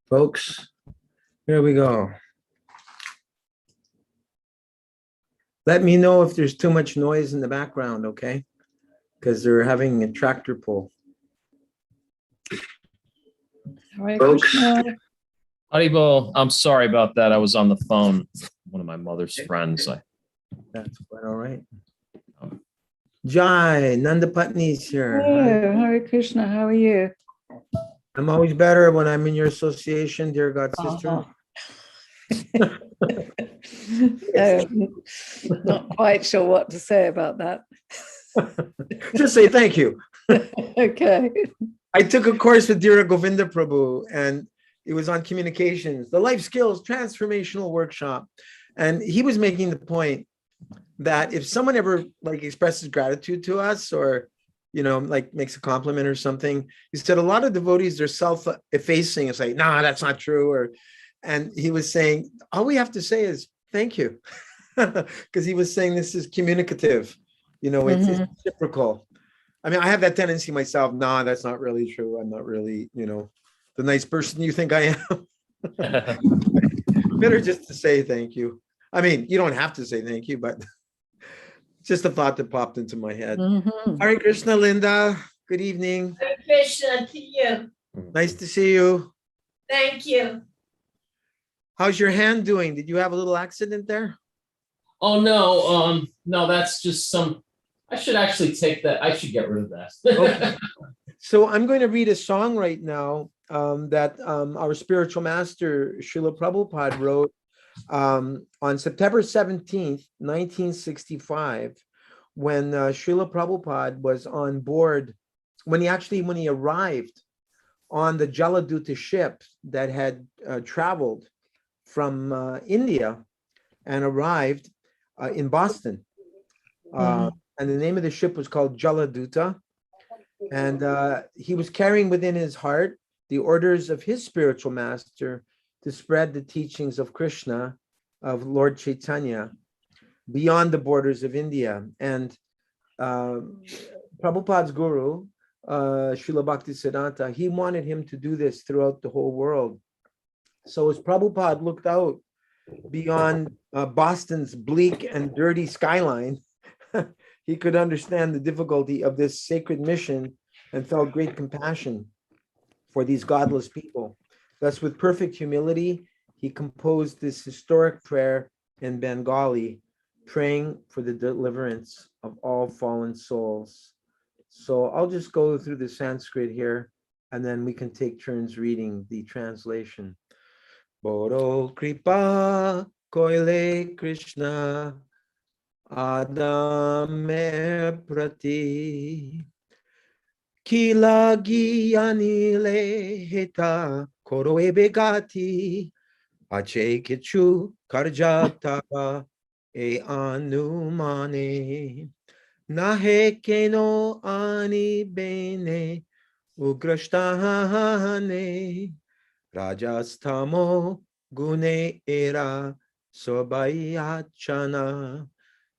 Folks, here we go. Let me know if there's too much noise in the background, okay? Because they're having a tractor pull. Hare Folks. Krishna. Haribol, I'm sorry about that. I was on the phone. One of my mother's friends. That's quite all right. Jai, Nanda Patni's here. Hello, Hare Krishna. How are you? I'm always better when I'm in your association, dear God sister. Not quite sure what to say about that. Just say thank you. Okay. I took a course with Dira Govinda Prabhu, and it was on communications, the life skills transformational workshop. And he was making the point that if someone ever like expresses gratitude to us or, like makes a compliment or something, he said a lot of devotees are self-effacing and say, nah, that's not true. And he was saying, all we have to say is thank you. Because he was saying this is communicative, it's reciprocal. I mean, I have that tendency myself. Nah, that's not really true. I'm not really, the nice person you think I am. Better just to say thank you. I mean, you don't have to say thank you, but just a thought that popped into my head. Hare Krishna, Linda. Good evening. Hare Krishna to you. Nice to see you. Thank you. How's your hand doing? Did you have a little accident there? Oh no, no, that's just I should actually take that. I should get rid of that. Okay. So I'm going to read a song right now that our spiritual master Srila Prabhupada wrote on September 17th, 1965, when Srila Prabhupada was on board, when he arrived on the Jaladuta ship that had traveled from India and arrived in Boston. And the name of the ship was called Jaladuta. And he was carrying within his heart the orders of his spiritual master to spread the teachings of Krishna, of Lord Chaitanya, beyond the borders of India. And Prabhupada's guru, Srila Bhaktisiddhanta, he wanted him to do this throughout the whole world. So as Prabhupada looked out beyond Boston's bleak and dirty skyline, he could understand the difficulty of this sacred mission and felt great compassion for these godless people. Thus, with perfect humility, he composed this historic prayer in Bengali, praying for the deliverance of all fallen souls. So I'll just go through the Sanskrit here, and then we can take turns reading the translation. Boro Kripa Koile Krishna Adame Prati Kilagi Anile Heta Koroe Begati Ache Kichu Karjata E Anumane Nahe Keno Ani Bene Ugrashtahane Rajastamo Gune Era Sobayachana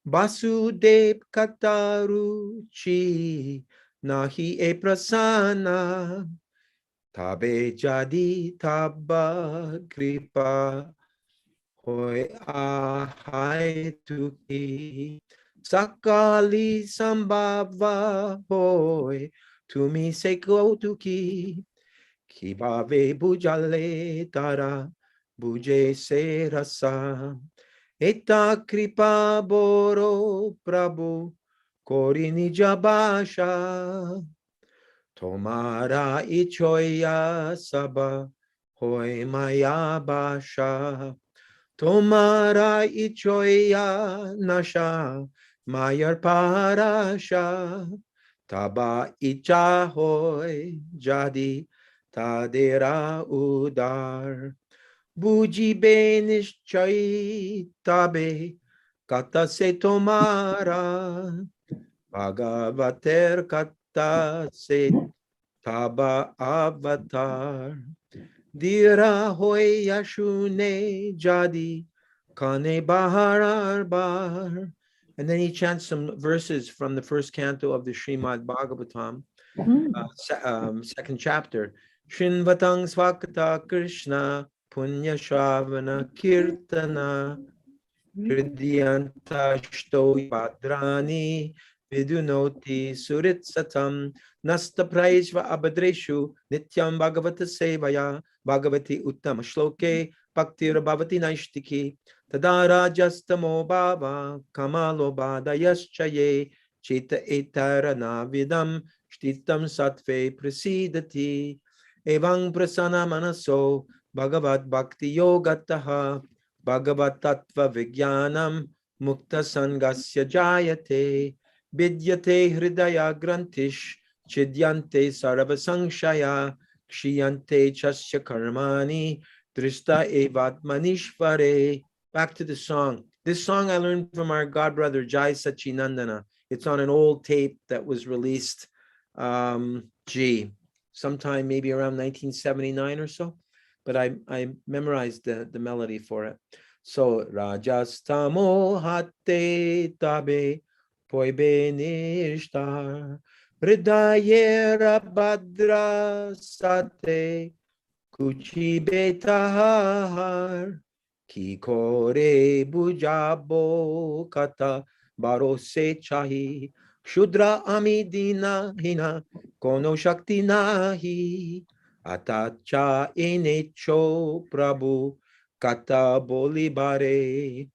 Basudev Kataruchi Nahi E Prasana Tabe Jadi Taba Kripa Hoy Ahai Tuki Sakali Sambhava Hoy Tumi Seko Tuki Kibave Bujale Tara Buje Se Rasa Eta Kripa Boro Prabhu Kori Nija Basha Tomara Ichoya Saba Hoy Maya Basha Tomara Ichoya Nasha Mayar Parasha Taba Icha Hoy Jadi Tadera Udar Buji Benish Chai Tabe Kata Se Tomara Bhagavater Kata Se Taba Avatar Dira Hoy Yashune Jadi Kane Bahar Bar. And then he chants some verses from the first canto of the Srimad Bhagavatam, second chapter. Shinvatang Swakata Krishna Punya Shavana Kirtana Hridyantasto Padrani Vidunoti Suritsatam Nasta Praishva Abhadreshu Nityam Bhagavata Sevaya Bhagavati Uttama Shloke Bhaktir Bhavati Naishtiki Tadara Justamo Bhava Kamalo Badayaschaye Chita Etarana Vidam Shtitam Sattve Prasidati Evang Prasana Manaso Bhagavad Bhakti Yogataha Bhagavad Tattva Vijnanam Mukta Sangasya Jayate Vidyate Hridaya Grantish Chidyante Sarva Sangshaya Kshiyante Chasya Karmani Drishta Evat Manishvare. Back to the song. This song I learned from our godbrother Jai Sachinandana. It's on an old tape that was released sometime maybe around 1979 or so. But I memorized the melody for it. So Rajastamo hatte tabe poibe nishtar Hridayera badra sate kuchi betahar ki kore bujabo kata barose chahi Shudra amidina hina kono shakti nahi Atacha inecho prabhu kata bolibare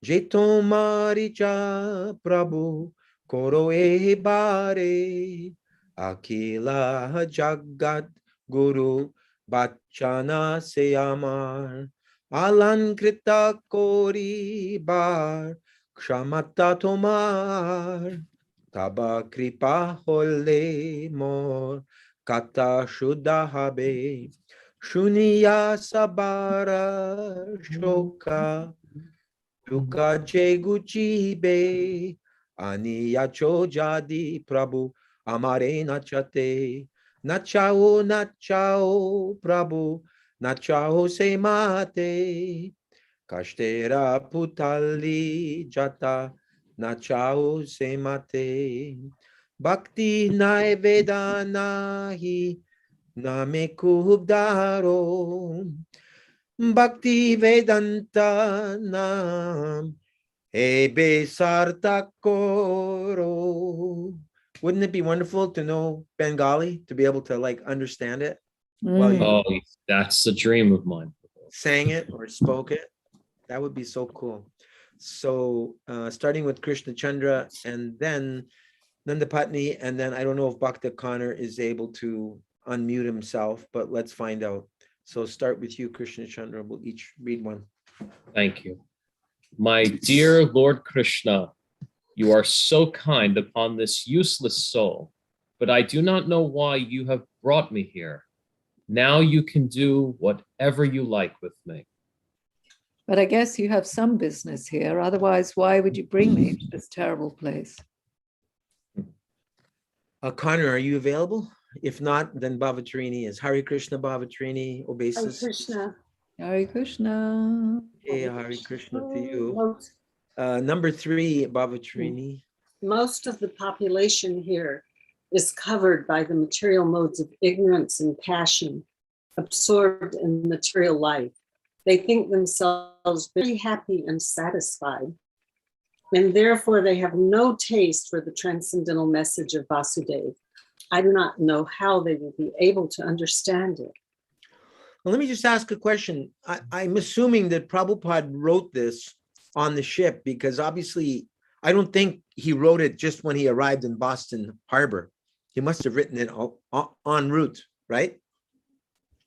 jeto maricha prabhu koro e bare akila jagat guru bachana se amar alankrita kori bar kshamata tomar taba kripa hole mor Kata Shuddha Habe Shuniya Sabara Shoka Duka Jeguchibe Aniya Chojadi Prabhu Amare Nachate Nachao Nachao Prabhu Nachao Se Mate Kashtera Putali Jata Nachao Se Mate Bhakti nai vedanahi name kubdaro Bhakti Vedanta nam ebe sartakoro. Wouldn't it be wonderful to know Bengali, to be able to like understand it while you Oh, that's a dream of mine. sang it or spoke it? That would be so cool. So starting with Krishna Chandra and then Nandapatni, and then I don't know if Bhakta Connor is able to unmute himself, but let's find out. So start with you, Krishna Chandra. We'll each read one. Thank you. My dear Lord Krishna, you are so kind upon this useless soul, but I do not know why you have brought me here. Now you can do whatever you like with me. But I guess you have some business here. Otherwise, why would you bring me to this terrible place? Connor, are you available? If not, then Bhavatrini is. Hare Krishna Bhavatrini, Hare obesis. Krishna. Hare Krishna. Hey, Hare Krishna to you. Most, Number 3, Bhavatrini. most of the population here is covered by the material modes of ignorance and passion, absorbed in material life. They think themselves very happy and satisfied, and therefore they have no taste for the transcendental message of Vasudeva. I do not know how they will be able to understand it. Well, let me just ask a question. I'm assuming that Prabhupada wrote this on the ship because obviously I don't think he wrote it just when he arrived in Boston Harbor. He must have written it en route, right?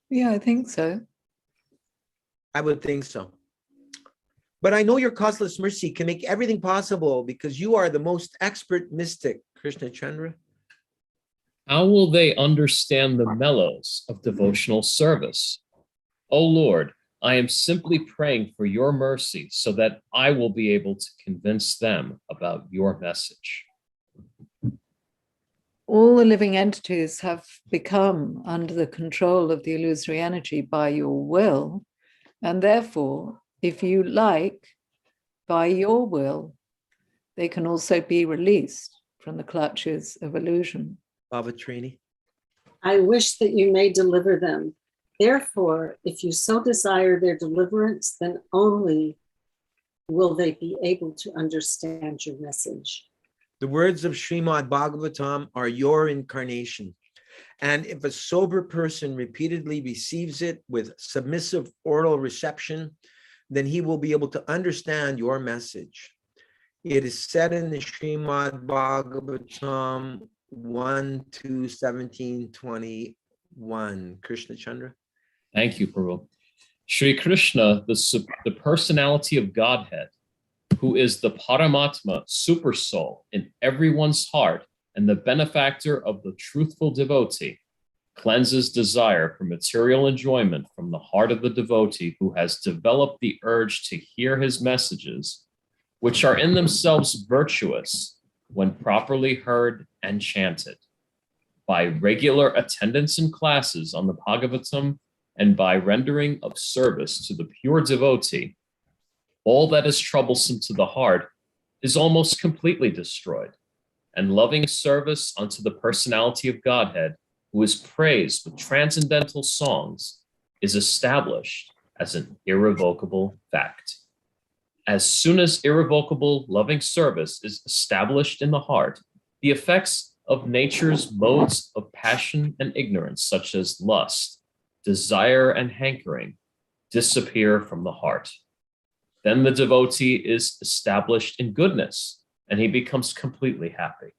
Yeah, I think so. I would think so. But I know your causeless mercy can make everything possible because you are the most expert mystic, Krishna Chandra. How will they understand the mellows of devotional service? O Lord, I am simply praying for your mercy so that I will be able to convince them about your message. All the living entities have become under the control of the illusory energy by your will. And therefore, if you like, by your will, they can also be released from the clutches of illusion. Bhavatrini. I wish that you may deliver them. Therefore, if you so desire their deliverance, then only will they be able to understand your message. The words of Srimad Bhagavatam are your incarnation. And if a sober person repeatedly receives it with submissive oral reception, then he will be able to understand your message. It is said in the Srimad Bhagavatam 1 to 17, 21. Krishna Chandra. Thank you, Prabhu. Sri Krishna, the personality of Godhead, who is the Paramatma, super soul in everyone's heart and the benefactor of the truthful devotee, cleanses desire for material enjoyment from the heart of the devotee who has developed the urge to hear his messages, which are in themselves virtuous when properly heard and chanted. By regular attendance in classes on the Bhagavatam and by rendering of service to the pure devotee, all that is troublesome to the heart is almost completely destroyed, and loving service unto the personality of Godhead, who is praised with transcendental songs, is established as an irrevocable fact. As soon as irrevocable loving service is established in the heart, the effects of nature's modes of passion and ignorance, such as lust, desire, and hankering, disappear from the heart. Then the devotee is established in goodness, and he becomes completely happy.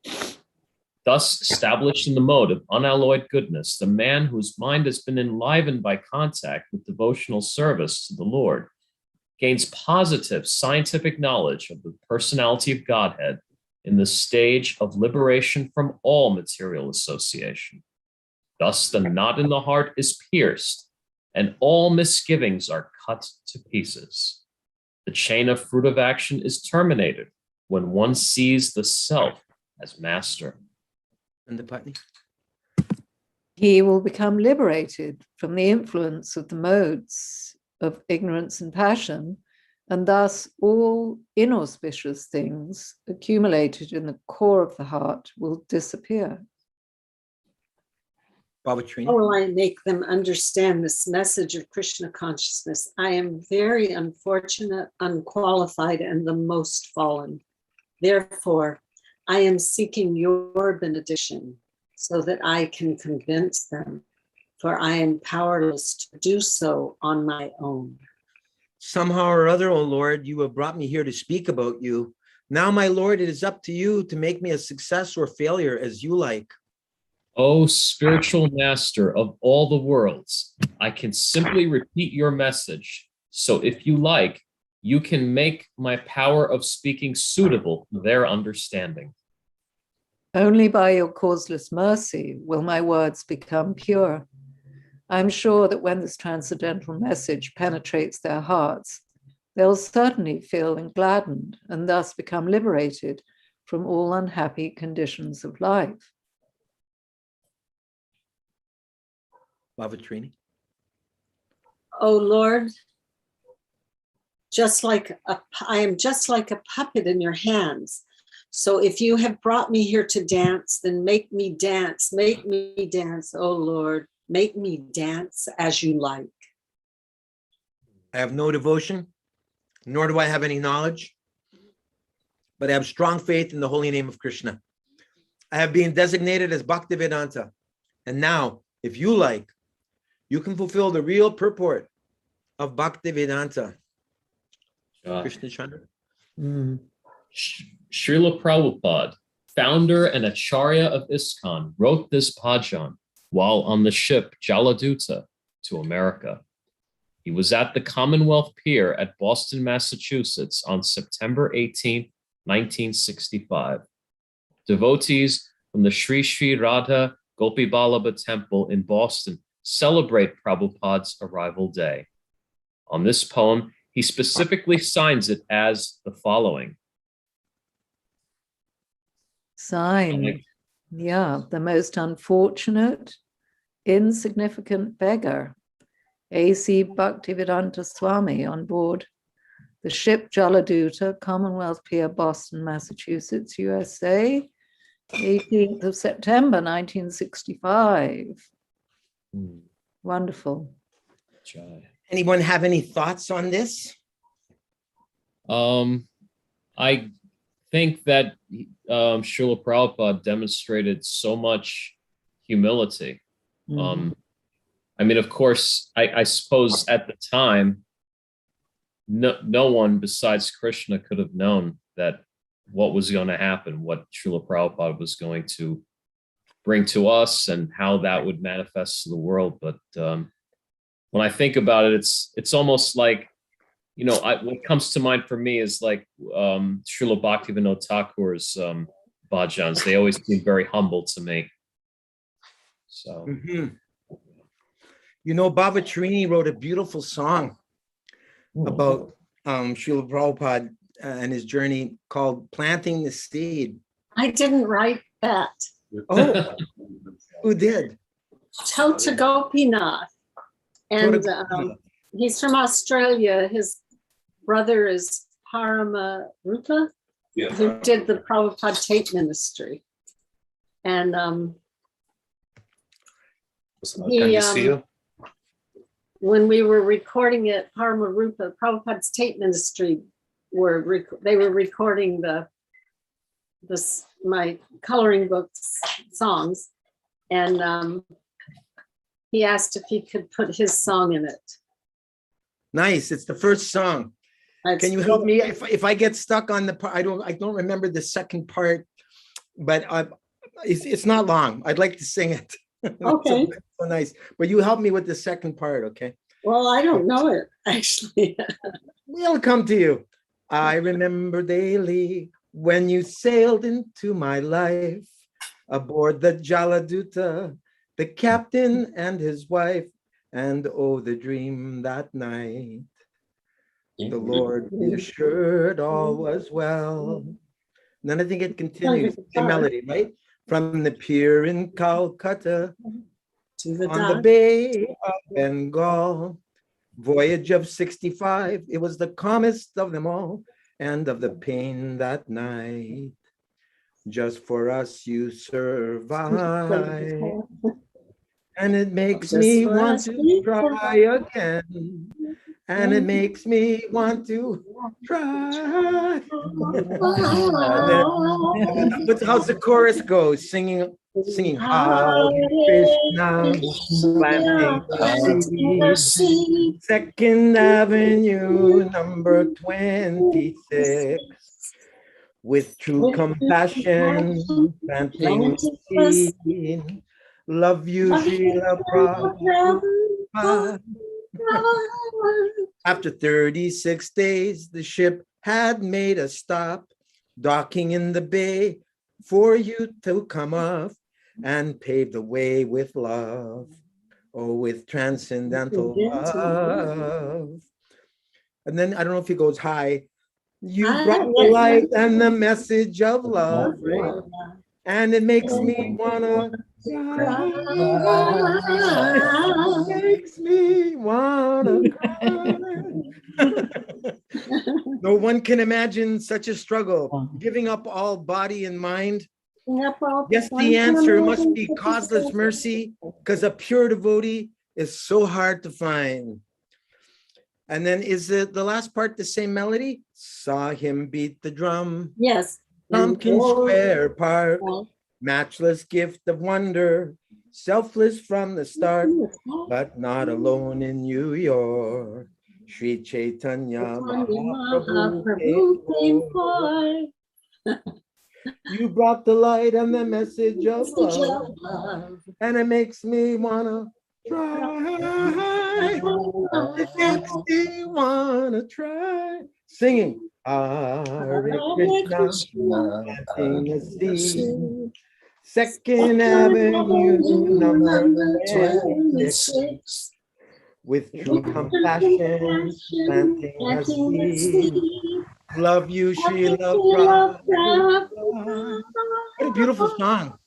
Thus, established in the mode of unalloyed goodness, the man whose mind has been enlivened by contact with devotional service to the Lord gains positive scientific knowledge of the personality of Godhead in the stage of liberation from all material association. Thus, the knot in the heart is pierced, and all misgivings are cut to pieces. The chain of fruit of action is terminated when one sees the self as master. And the Patni. He will become liberated from the influence of the modes of ignorance and passion, and thus all inauspicious things accumulated in the core of the heart will disappear. Baba Trini. How will I make them understand this message of Krishna consciousness? I am very unfortunate, unqualified, and the most fallen. Therefore, I am seeking your benediction so that I can convince them, for I am powerless to do so on my own. Somehow or other, O Lord, you have brought me here to speak about you. Now, my Lord, it is up to you to make me a success or failure as you like. O spiritual master of all the worlds, I can simply repeat your message. So if you like, you can make my power of speaking suitable to their understanding. Only by your causeless mercy will my words become pure. I'm sure that when this transcendental message penetrates their hearts, they'll certainly feel gladdened and thus become liberated from all unhappy conditions of life. Baba Trini. Oh Lord, I am just like a puppet in your hands. So if you have brought me here to dance, then make me dance, oh Lord, make me dance as you like. I have no devotion, nor do I have any knowledge, but I have strong faith in the holy name of Krishna. I have been designated as Bhaktivedanta. And now, if you like, you can fulfill the real purport of Bhaktivedanta. Krishna Chandra. Srila Prabhupada, founder and Acharya of ISKCON, wrote this bhajan while on the ship Jaladuta to America. He was at the Commonwealth Pier at Boston, Massachusetts on September 18, 1965. Devotees from the Sri Sri Radha Gopi Vallabha Temple in Boston celebrate Prabhupada's arrival day. On this poem, he specifically signs it as the following. Sign, the most unfortunate, insignificant beggar, A.C. Bhaktivedanta Swami, on board the ship Jaladuta, Commonwealth Pier, Boston, Massachusetts, USA, 18th of September, 1965. Hmm. Wonderful. Jai. Anyone have any thoughts on this? I think that Srila Prabhupada demonstrated so much humility. I mean, of course, I suppose at the time, no one besides Krishna could have known that what was going to happen, what Srila Prabhupada was going to bring to us and how that would manifest to the world. But when I think about it, it's almost like, you know, what comes to mind for me is like Srila Bhaktivinoda Thakur's bhajans. They always seem very humble to me. So, You know, Baba Tarini wrote a beautiful song about Srila Prabhupada and his journey called Planting the Seed. I didn't write that. Oh, who did? Tota Gopinath. And he's from Australia. His brother is Parama Rupa, who did the Prabhupada tape ministry. And when we were recording it, Parama Rupa, Prabhupada's tape ministry, they were recording my coloring books songs, and he asked if he could put his song in it. Nice. It's the first song. Can you help me if I get stuck on the part? I don't remember the second part, but it's not long. I'd like to sing it. Okay. So nice. But you help me with the second part, okay? Well, I don't know it, actually. We'll come to you. I remember daily when you sailed into my life aboard the Jaladuta, the captain and his wife, and oh, the dream that night. The Lord be assured all was well. And then I think it continues, the melody, right? From the pier in Calcutta To the on the Bay of Bengal, voyage of 65, it was the calmest of them all, and of the pain that night. Just for us you survive, and it makes me want to try again. And it makes me want to try. But how's the chorus go? Singing Hare Krishna, planting the seed. Second Avenue, number 26. With true compassion, planting the seed. Love you, Srila Prabhupada. After 36 days, the ship had made a stop, docking in the bay for you to come off and pave the way with love, oh, with transcendental love. And then I don't know if he goes high. You brought the light and the message of love, right? And it makes me wanna cry. It makes me wanna cry. No one can imagine such a struggle, giving up all body and mind. Yes, the answer must be causeless mercy, because a pure devotee is so hard to find. And then is the last part the same melody? Saw him beat the drum. Yes. Pumpkin Square Park, matchless gift of wonder, selfless from the start, but not alone in New York. Sri Chaitanya Mahaprabhu came forth. You brought the light and the message of love, and it makes me wanna try. It makes me wanna try. Singing Hare Krishna, planting a seed. Second Avenue, number 26. With true compassion, planting a seed. Love you, Srila Prabhupada. What a beautiful song.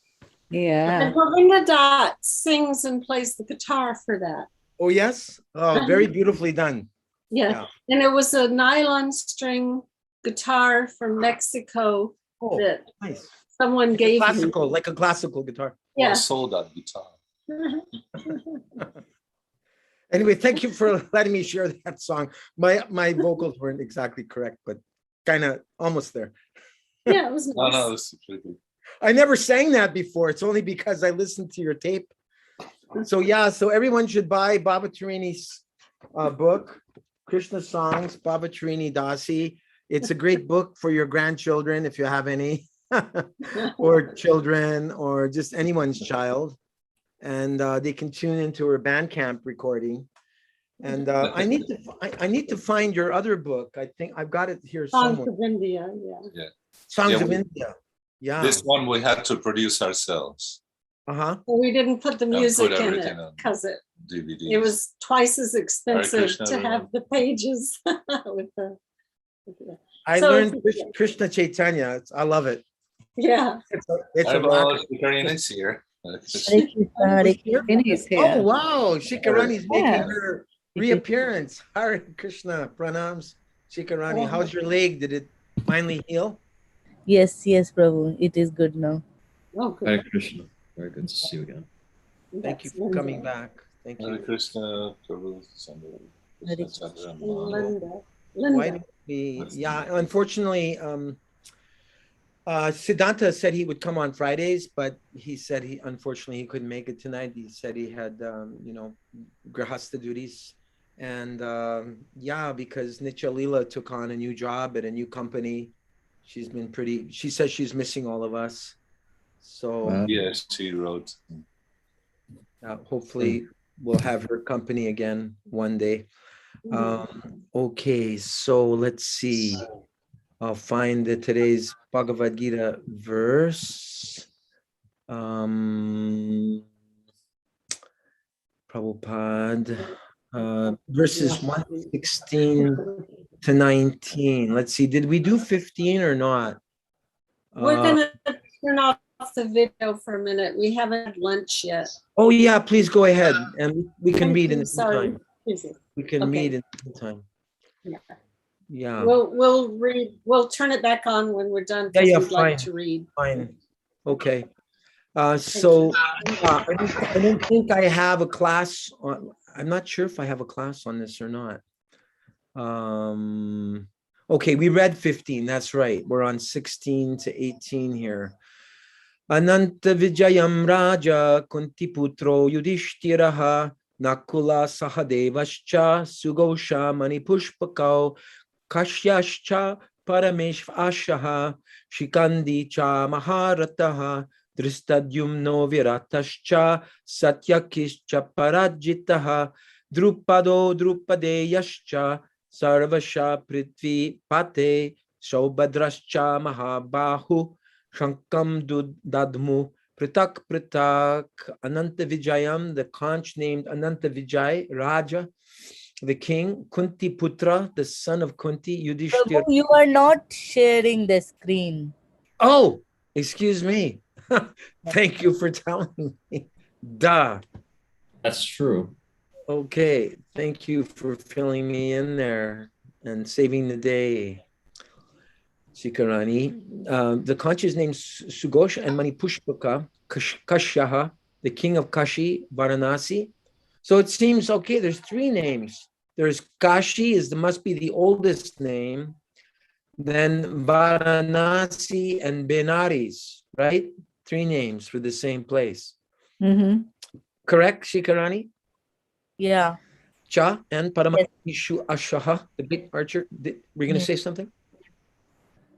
Yeah. And Govinda Dat sings and plays the guitar for that. Oh, yes? Oh, very beautifully done. Yeah. And it was a nylon string guitar from Mexico that nice. someone gave me. Like a classical guitar. Yeah. I sold that guitar. Anyway, thank you for letting me share that song. My vocals weren't exactly correct, but kind of almost there. Yeah, it was No, nice. no, it's pretty good. I never sang that before. It's only because I listened to your tape. So yeah, so everyone should buy Baba Tarini's book, Krishna Songs, Baba Tarini Dasi. It's a great book for your grandchildren, if you have any, or children, or just anyone's child. And they can tune into her Bandcamp recording. And I need to find your other book. I think I've got it here Songs somewhere. of India, yeah. Songs Yeah, of we- India. Yeah. This one we had to produce ourselves. Uh-huh. Well, we didn't put the music in it everything on because DVD. it was twice as expensive Krishna, to have the pages with the. I So learned it's- Krishna Chaitanya. I love it. Yeah. It's a rock. Karin is here. Vinny is here. Oh wow, Shikarani's making Yeah. her reappearance. Hare Krishna, pranams. Shikarani, how's your leg? Did it finally heal? Yes, yes, Prabhu. It is good now. Oh, good. Hare Krishna. Very good to see you again. Thank you That's for coming Linda. back. Thank Hare you. Krishna, Prabhu, Sandhu, Hare Krishna, Chandra, And Mano. Linda. Why Linda. don't we? Yeah, unfortunately, Siddhanta said he would come on Fridays, but he said unfortunately he couldn't make it tonight. He said he had grahasta duties, and yeah, because Nitya Leela took on a new job at a new company. She's been pretty. She says she's missing all of us. So Wow. Yes, she wrote. hopefully we'll have her company again one day. Okay, so let's see. I'll find today's Bhagavad Gita verse. Prabhupada, verses 116 to 19. Let's see, did we do 15 or not? We're gonna turn off the video for a minute. We haven't had lunch yet. Oh yeah, please go ahead, and we can read in the Sorry. meantime. Easy. We can Okay. read in the meantime. Yeah. Yeah, We'll read, we'll turn it back on when we're done. Yeah, 'cause yeah, we'd like fine. to read. fine. Okay. So I don't think I have a class on, I'm not sure if I have a class on this or not. Okay, we read 15, that's right. We're on 16 to 18 here. Ananta Vijayam Raja Kunti Putro Yudhishthiraha Nakula Sahadevascha Sugosha Manipushpakau Kashyascha Parameshvashaha Shikandi Cha Maharataha Dristadyumno Viratascha Satyakischa Parajitaha Drupado Drupadeyascha Sarvasha Prithvi Pate Shaubadrascha Mahabahu Shankam Dadmu Pritak Pritak Ananta Vijayam, the conch named Ananta Vijay, Raja, the king, Kunti Putra, the son of Kunti, Yudhishthira. Prabhu, you are not sharing the screen. Oh, excuse me. Thank you for telling me. Duh. That's true. Okay, thank you for filling me in there and saving the day, Sikarani. The conch is named Sugosha and Manipushpaka, Kashyaha, the king of Kashi, Varanasi. So it seems, okay, there's three names. There's Kashi, must be the oldest name. Then Varanasi and Benares, right? Three names for the same place. Correct, Shikarani? Yeah. Cha and Paramahishu Ashaha, the big archer. We're going to say something?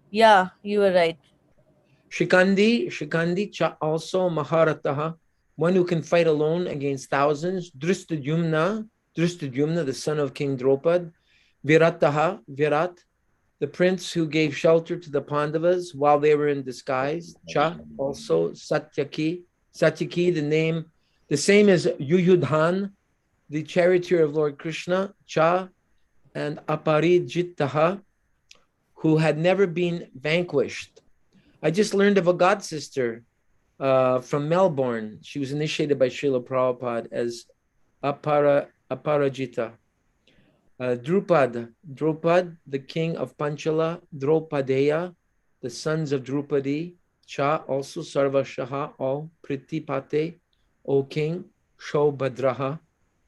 Yeah, you are right. Shikandi, Cha also Maharataha, one who can fight alone against thousands. Dristadyumna, the son of King Draupad. Virataha, Virat, the prince who gave shelter to the Pandavas while they were in disguise. Cha also Satyaki, the same as Yuyudhan, the charioteer of Lord Krishna. Cha and Aparijitaha, who had never been vanquished. I just learned of a god sister from Melbourne. She was initiated by Srila Prabhupada as Aparajita. Drupad, the king of Panchala. Draupadeya, the sons of Drupadi. Cha, also Sarvashaha, all. Pritipate, O king. Shobhadraha,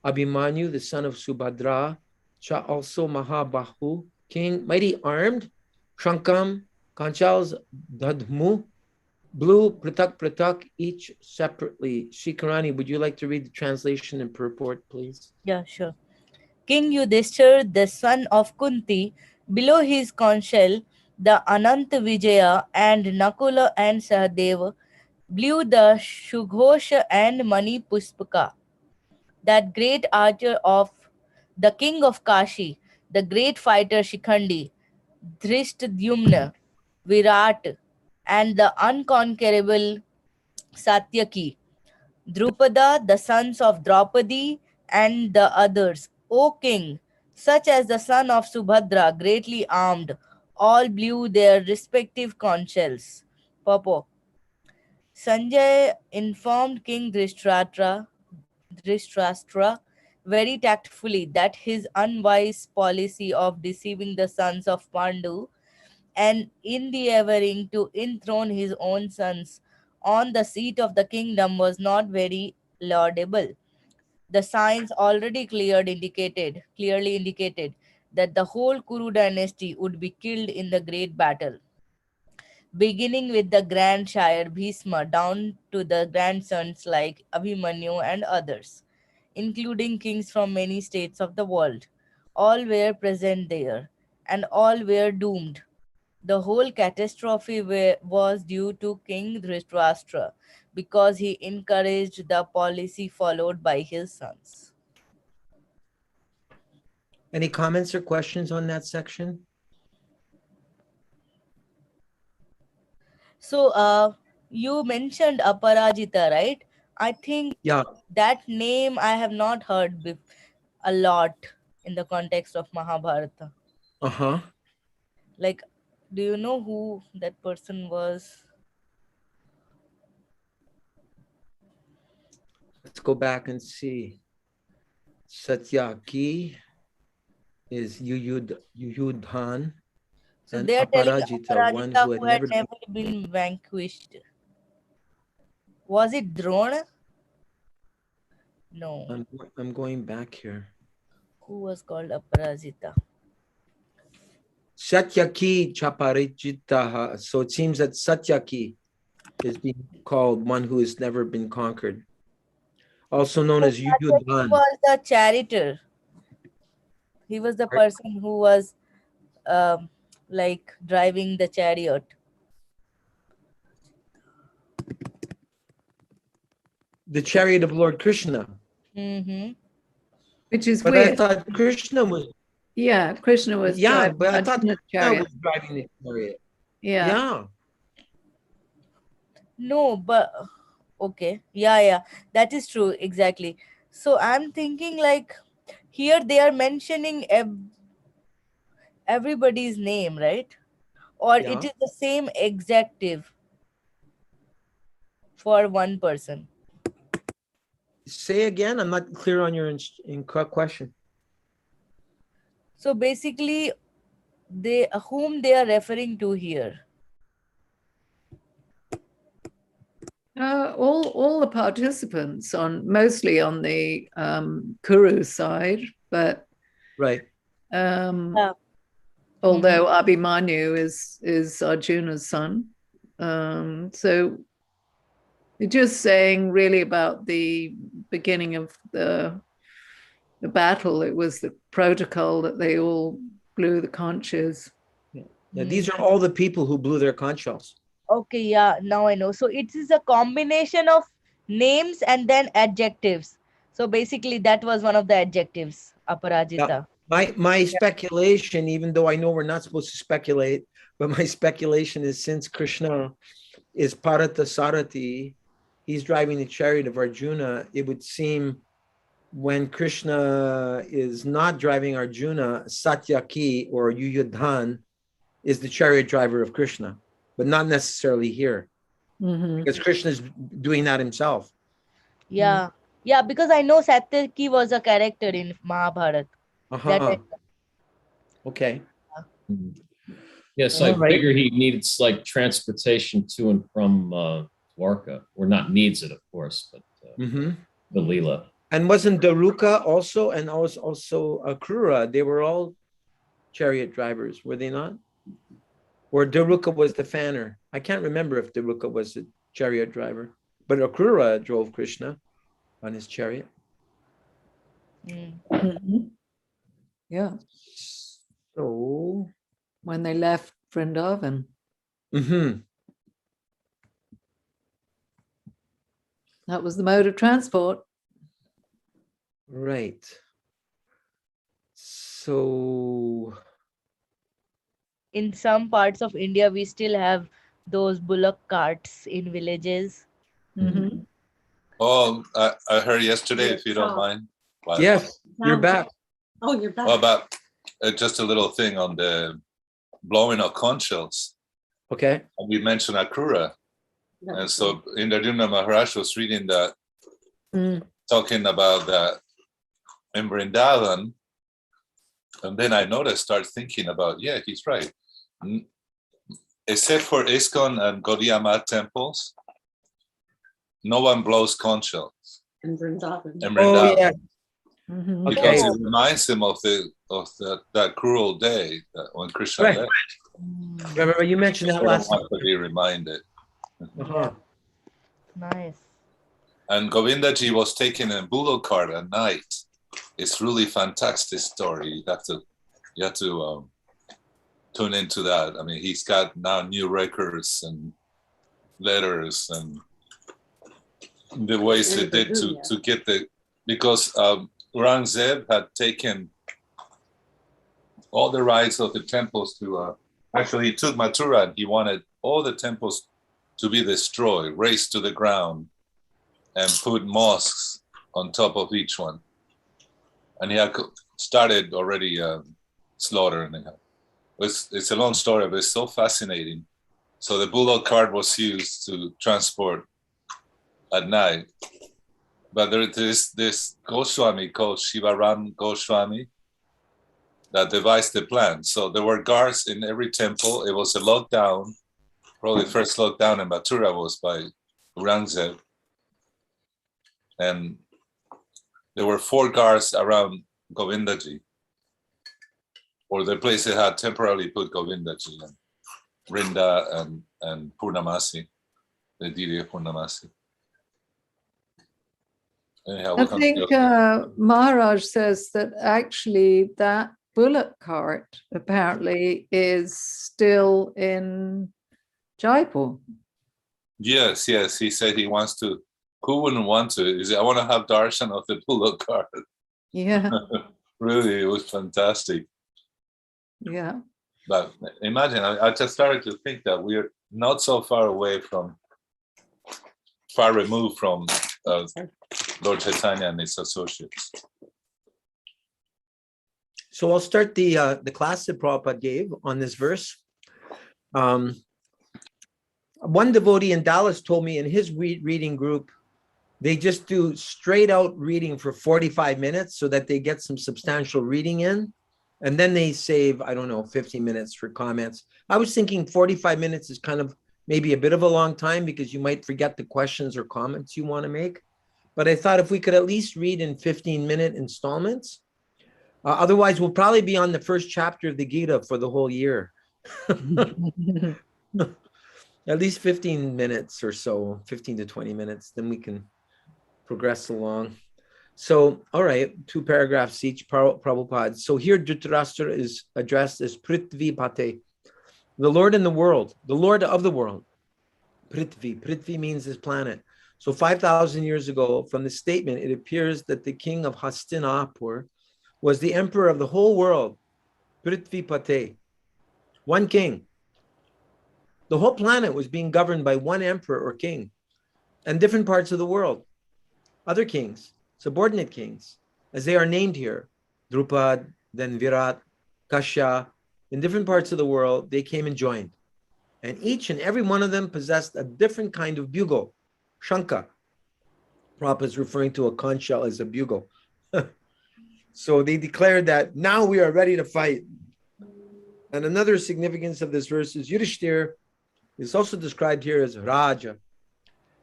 Abhimanyu, the son of Subhadra, Cha also Mahabahu, king, mighty armed, Shankam, Kanchals, Dadmu, blue, Pratak Pratak, each separately. Shikarani, would you like to read the translation and purport, please? Yeah, sure. King Yudhishthir, the son of Kunti, below his conchal, the Ananta Vijaya and Nakula and Sahadeva blew the Shughosha and Mani Puspaka, that great archer of the king of Kashi, the great fighter Shikhandi, Dhrishtadyumna, Virat, and the unconquerable Satyaki, Drupada, the sons of Draupadi, and the others, O king, such as the son of Subhadra, greatly armed, all blew their respective conchals. Purport. Sanjay informed King Dhritarashtra very tactfully that his unwise policy of deceiving the sons of Pandu and endeavoring to enthrone his own sons on the seat of the kingdom was not very laudable. The signs already clearly indicated that the whole Kuru dynasty would be killed in the great battle, beginning with the grandsire Bhisma down to the grandsons like Abhimanyu and others, including kings from many states of the world. All were present there, and all were doomed. The whole catastrophe was due to King Dhritarashtra because he encouraged the policy followed by his sons. Any comments or questions on that section? So, you mentioned Aparajita, right? I think Yeah. that name I have not heard a lot in the context of Mahabharata. Uh-huh. Like, do you know who that person was? Let's go back and see. Satyaki is Yuyudhan, So and they are telling Aparajita, one Aparajita who had who had never never been vanquished. Was it Drona? No. I'm going back here. Who was called Aparajita? Satyaki Chaparijitaha. So it seems that Satyaki is being called one who has never been conquered. Also known as Satyaki Yuyudhan. was the charioteer. He was the person who was like driving the chariot. The chariot of Lord Krishna. Mm-hmm. Which is But I weird. thought Krishna was, Yeah, Krishna was driving but I thought Arjuna's Krishna chariot. was driving the chariot. Yeah. Yeah. No, but okay. Yeah. That is true. Exactly. So I'm thinking like here they are mentioning everybody's name, right? Or it Yeah. is the same adjective for one person. Say again. I'm not clear on your question. So basically, they whom they are referring to here. All the participants mostly on the Kuru side, but Right. Yeah. although Abhimanyu is Arjuna's son, so you're just saying really about the beginning of the battle. It was the protocol that they all blew the conches. Yeah, these are all the people who blew their conch shells. Okay, yeah, now I know. So it is a combination of names and then adjectives. So basically, that was one of the adjectives, Aparajita. My speculation, even though I know we're not supposed to speculate, but my speculation is since Krishna is Parata Sarati, he's driving the chariot of Arjuna, it would seem when Krishna is not driving Arjuna, Satyaki or Yuyudhan is the chariot driver of Krishna, but not necessarily here. Because Krishna is doing that himself. Yeah, because I know Satyaki was a character in Mahabharata. Okay. Yes, All I right. figure he needs like transportation to and from Dwarka, or not needs it, of course, but the Leela. And wasn't Daruka also, and also Krura, they were all chariot drivers, were they not? Or Daruka was the fanner. I can't remember if Daruka was a chariot driver, but Akrura drove Krishna on his chariot. Mm. Mhm. Yeah, So, when they left Vrindavan, that was the mode of transport. right. So, In some parts of India, we still have those bullock carts in villages. Mhm. Oh, I heard yesterday, Yeah, if you don't so- mind. But, yes, you're back. Oh, you're back. Well, about just a little thing on the blowing of conch shells. Okay. And we mentioned Akrura. That And was so Indradumna Maharaj was reading that, Mm. talking about that in Vrindavan. And then I noticed, start thinking about, yeah, he's right. Except for ISKCON and Gaudiya Math temples, no one blows conch shells in Vrindavan. in Oh, Vrindavan. yeah. Mhm. Because Okay. it reminds him of that cruel day that when Krishna Right. left. Remember, you mentioned that They don't last want to be reminded. Uh-huh. Nice. And Govindaji was taken in a bullock cart at night. It's really fantastic story. You have to tune into that. I mean, he's got now new records and letters and the ways they did to get because Aurangzeb had taken all the rights of the temples to, actually he took Mathura and he wanted all the temples to be destroyed, razed to the ground, and put mosques on top of each one. And he had started already slaughtering them. It's a long story, but it's so fascinating. So the bullock cart was used to transport at night. But there is this Goswami called Shivaram Goswami that devised the plan. So there were guards in every temple. It was a lockdown. Probably the first lockdown in Mathura was by Aurangzeb. And there were 4 guards around Govindaji, or the place they had temporarily put Govindaji, and Vrinda and Purnamasi, the deity of Purnamasi. Anyhow, I think Maharaj says that actually that bullock cart apparently is still in Jaipur. Yes. He said he wants to. Who wouldn't want to? He said, I want to have darshan of the bullock cart. Yeah, Really, it was fantastic. yeah. But imagine, I just started to think that we're not so far removed from Lord Chaitanya and his associates. So I'll start the class that Prabhupada gave on this verse. One devotee in Dallas told me in his reading group, they just do straight out reading for 45 minutes so that they get some substantial reading in. And then they save, I don't know, 15 minutes for comments. I was thinking 45 minutes is kind of maybe a bit of a long time because you might forget the questions or comments you want to make. But I thought if we could at least read in 15-minute installments, otherwise we'll probably be on the first chapter of the Gita for the whole year. At least 15 minutes or so, 15 to 20 minutes, then we can progress along. So, all right, 2 paragraphs each, Prabhupada. So here Dhritarashtra is addressed as Prithvi Pate, the Lord in the world, the Lord of the world. Prithvi means this planet. So 5,000 years ago, from the statement, it appears that the king of Hastinapur was the emperor of the whole world, Prithvi Pate, one king. The whole planet was being governed by one emperor or king, and different parts of the world, other kings, subordinate kings, as they are named here, Drupad, then Virat, Kashya, in different parts of the world, they came and joined. And each and every one of them possessed a different kind of bugle, Shanka. Prabhupada is referring to a conch shell as a bugle. So they declared that now we are ready to fight. And another significance of this verse is Yudhishthir is also described here as Raja.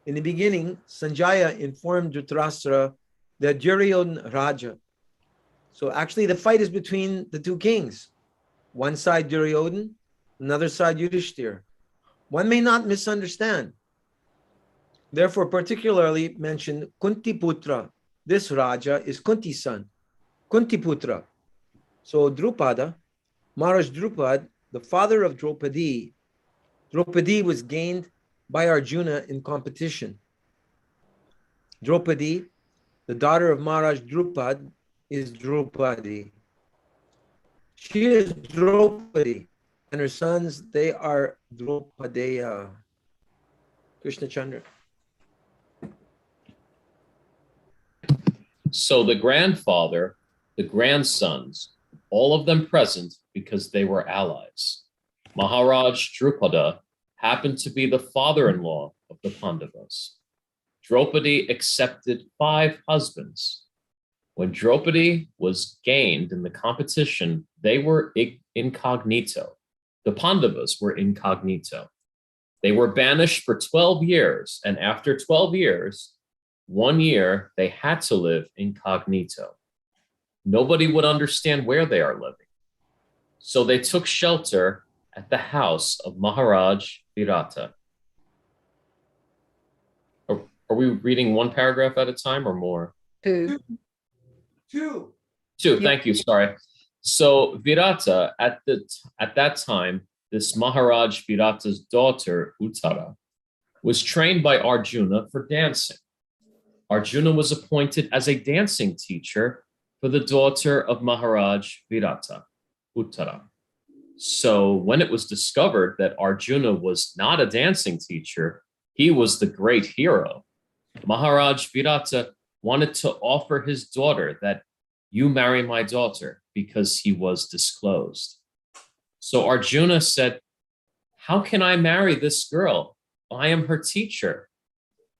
In the beginning, Sanjaya informed Dhritarashtra that Duryodhana Raja. So actually the fight is between the two kings. One side Duryodhana, another side Yudhishthira. One may not misunderstand. Therefore, particularly mention Kunti Putra. This Raja is Kunti's son, Kunti Putra. So Drupada, Maharaj Drupad, the father of Draupadi, Draupadi was gained by Arjuna in competition. Draupadi, the daughter of Maharaj Drupad, is Draupadi. She is Draupadi, and her sons, they are Draupadeya. Krishna Chandra. So the grandfather, the grandsons, all of them present because they were allies. Maharaj Drupada happened to be the father-in-law of the Pandavas. Draupadi accepted 5 husbands. When Draupadi was gained in the competition, they were incognito. The Pandavas were incognito. They were banished for 12 years, and after 12 years, 1 year, they had to live incognito. Nobody would understand where they are living. So they took shelter at the house of Maharaj Virata. Are we reading one paragraph at a time or more? 2. 2. 2, thank you, sorry. So Virata, at that time, this Maharaj Virata's daughter, Uttara, was trained by Arjuna for dancing. Arjuna was appointed as a dancing teacher for the daughter of Maharaj Virata, Uttara. So when it was discovered that Arjuna was not a dancing teacher, he was the great hero. Maharaj Virata wanted to offer his daughter that you marry my daughter because he was disclosed. So Arjuna said, how can I marry this girl? I am her teacher.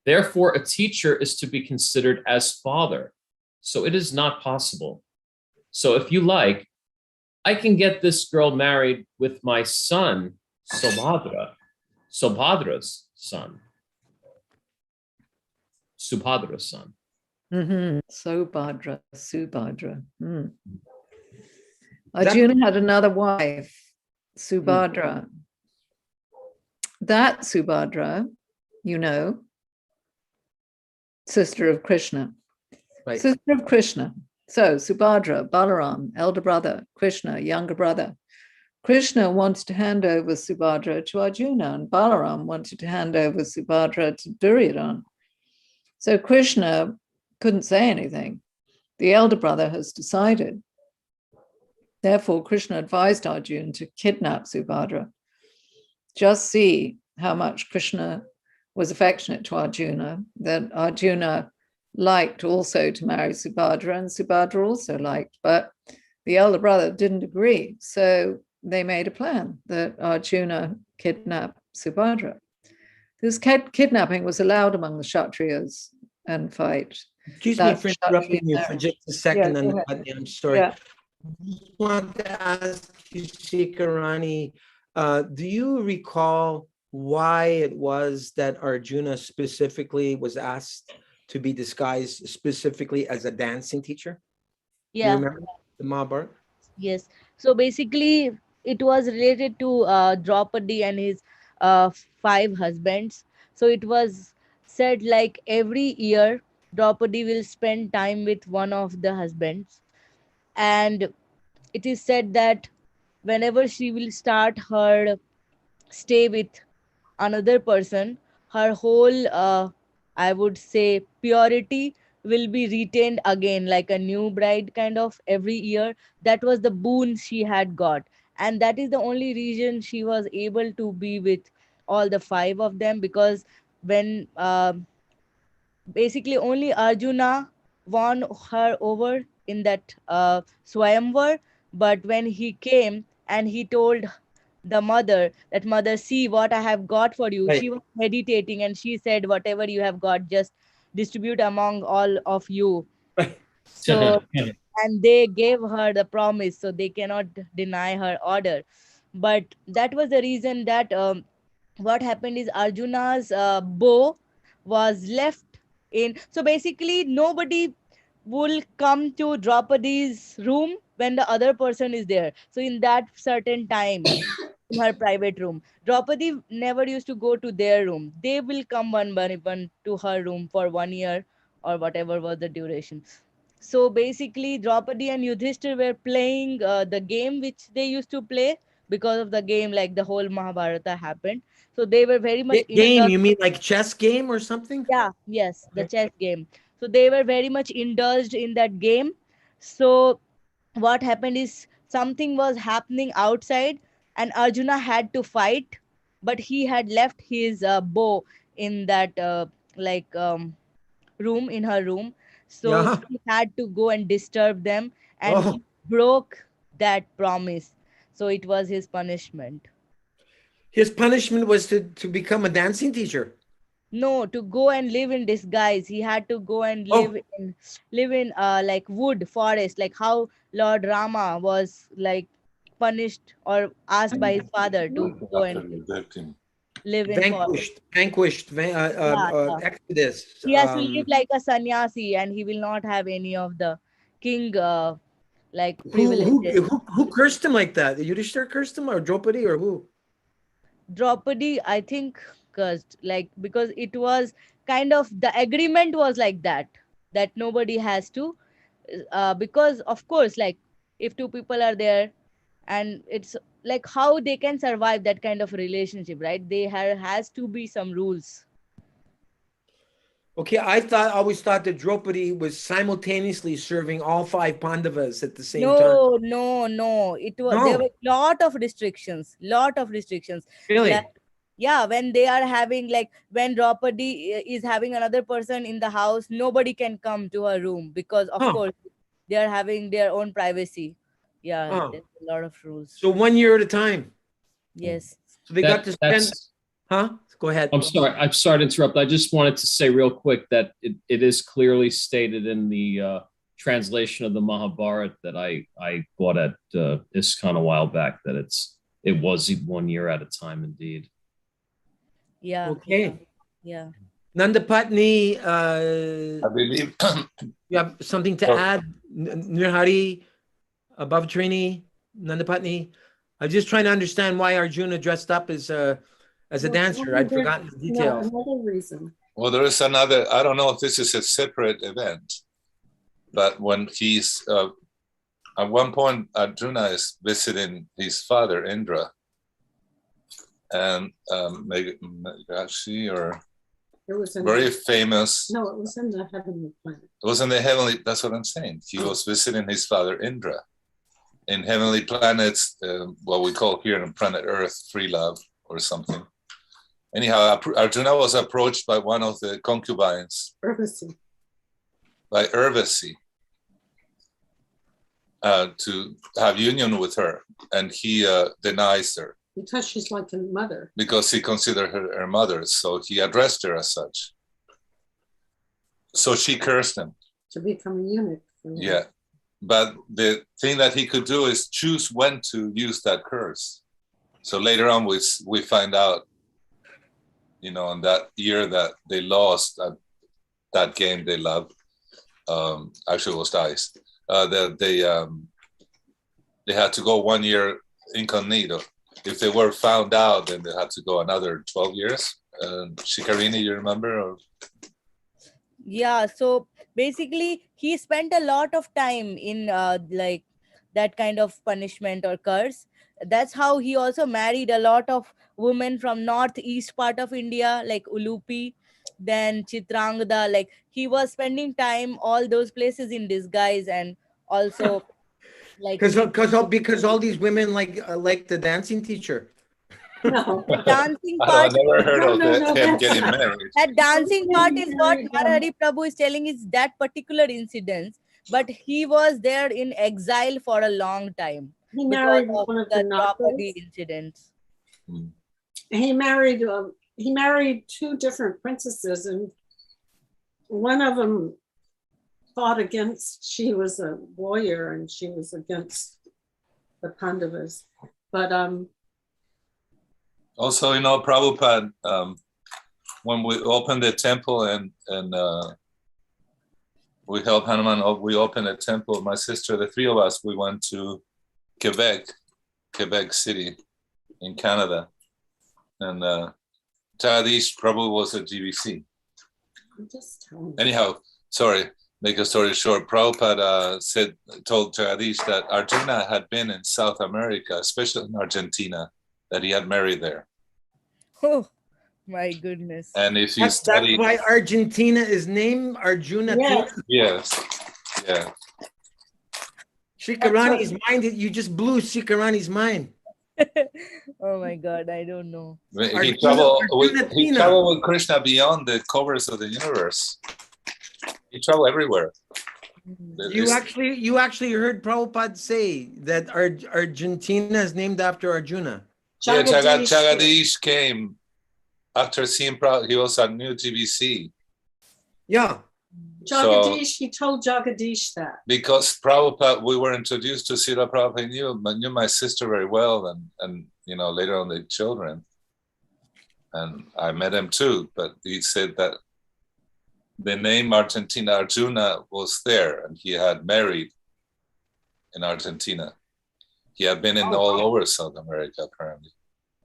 Therefore, a teacher is to be considered as father. So it is not possible. So if you like, I can get this girl married with my son, Subhadra, Subhadra's son. Subhadra's son. Subhadra. Arjuna had another wife, Subhadra. That Subhadra, you know, sister of Krishna. Right. Sister of Krishna. So Subhadra, Balaram, elder brother, Krishna, younger brother. Krishna wanted to hand over Subhadra to Arjuna, and Balaram wanted to hand over Subhadra to Duryodhana. So Krishna couldn't say anything. The elder brother has decided. Therefore, Krishna advised Arjuna to kidnap Subhadra. Just see how much Krishna was affectionate to Arjuna, that Arjuna liked also to marry Subhadra, and Subhadra also liked, but the elder brother didn't agree. So they made a plan that Arjuna kidnap Subhadra. This kidnapping was allowed among the Kshatriyas and fight. Excuse me for interrupting you for just a second. Yeah, I'm sorry. Yeah. I just want to ask you, Shikarani, do you recall why it was that Arjuna specifically was asked to be disguised specifically as a dancing teacher? Do you Yeah. remember the Mahabharata? Yes. So basically, it was related to Draupadi and his 5 husbands. So it was said like every year, Draupadi will spend time with one of the husbands. And it is said that whenever she will start her stay with another person, her whole, I would say, purity will be retained again, like a new bride kind of every year. That was the boon she had got. And that is the only reason she was able to be with all the 5 of them, because when basically only Arjuna won her over in that Swayamvar. But when he came and he told the mother that, mother, see what I have got for you. Right. She was meditating and she said, whatever you have got, just distribute among all of you. Right. So, and they gave her the promise, so they cannot deny her order. But that was the reason that what happened is Arjuna's bow was left in. So basically, nobody will come to Draupadi's room when the other person is there. So in that certain time, in her private room, Draupadi never used to go to their room. They will come one by one to her room for 1 year or whatever was the duration. So basically, Draupadi and Yudhishthir were playing the game which they used to play. Because of the game, like the whole Mahabharata happened. So they were very much Game, indulged. you mean like chess game or something? Yeah, yes, the Okay. chess game. So they were very much indulged in that game. So what happened is something was happening outside, and Arjuna had to fight, but he had left his bow in that like room, in her room. So Yeah. he had to go and disturb them, and Oh, he broke that promise. So it was his punishment. his punishment was to become a dancing teacher. No, to go and live in disguise. He had to go and Oh, live in like wood forest, like how Lord Rama was like punished or asked by his father to go After and you whipped him. live in forest. vanquished, Yeah, yeah. Exodus. He has to live like a sannyasi, and he will not have any of the king like privileges. Who cursed him like that? Yudhishthir cursed him, or Draupadi, or who? Draupadi, I think, cursed, like, because it was kind of the agreement was like that, that nobody has to, because of course, like, if two people are there, and it's like how they can survive that kind of relationship, right? They has to be some rules. Okay, always thought that Draupadi was simultaneously serving all five Pandavas at the same time. No, no, no. It was there No, were lot of restrictions, lot of restrictions. Like, really. yeah, when they are having, like, when Draupadi is having another person in the house, nobody can come to her room because of Huh, course they are having their own privacy. Yeah, huh. there's a lot of rules. So 1 year at a time. Yes. So they got to spend, That's huh? Go ahead. I'm sorry to interrupt. I just wanted to say real quick that it is clearly stated in the translation of the Mahabharata that I bought at ISKCON a while back that it was 1 year at a time indeed. Yeah. Okay. Yeah. Nandapatni, I believe. you have something to Oh. add? Nirhari, above Trini, Nandapatni. I'm just trying to understand why Arjuna dressed up as a dancer. I'd forgotten the No, details. another reason. Well, there is another. I don't know if this is a separate event, but when he's at one point, Arjuna is visiting his father Indra, and Megashi, or It was in very famous. no, it was in the heavenly planet. It was in the heavenly. That's what I'm saying. He was visiting his father Indra in heavenly planets, what we call here on planet Earth, free love or something. Anyhow, Arjuna was approached by one of the concubines, Urvashi. by Urvashi, to have union with her, and he denies her Because she's like a mother. because he considered her mother. So he addressed her as such. So she cursed him. To become a eunuch. For me. Yeah. But the thing that he could do is choose when to use that curse. So later on, we find out, in that year that they lost at that game they loved, actually it was dice, that they had to go 1 year incognito. If they were found out, then they had to go another 12 years. Shikarini, you remember? Or? Yeah, so basically he spent a lot of time in like that kind of punishment or curse. That's how he also married a lot of women from northeast part of India, like Ulupi, then Chitrangada. Like, he was spending time all those places in disguise, and also like Because all these women like the dancing teacher. No. the dancing I part. never heard of No, him that's getting not- married. That dancing He part is what married, Narahari Prabhu is telling, is that particular incident, but he was there in exile for a long time He because married of one of the the Draupadi Nagas. incidents. He married two different princesses, and one of them fought against. She was a warrior, and she was against the Pandavas. But Also, Prabhupada, when we opened the temple and we helped Hanuman, we opened a temple. My sister, the three of us, we went to Quebec City in Canada. And Jagadish Prabhu was at GBC. Anyhow, sorry, make a story short. Prabhupada told Jagadish that Arjuna had been in South America, especially in Argentina, that he had married there. Oh, my goodness. And if you That's study, why Argentina is named Arjuna. Yes. yes, yeah. Shikarani's mind, you just blew Shikarani's mind. Oh my God, I don't know. He Arjuna traveled with Krishna beyond the covers of the universe. He traveled everywhere. You actually heard Prabhupada say that Argentina is named after Arjuna. Yeah, Jagadish. Jagadish came after seeing Prabhupada. He was at New GBC. Yeah. Jagadish, he told Jagadish that. Because Prabhupada, we were introduced to Srila Prabhupada. He knew my sister very well, and later on the children. And I met him too, but he said that the name Arjuna was there, and he had married in Argentina. He had been in all over South America, apparently.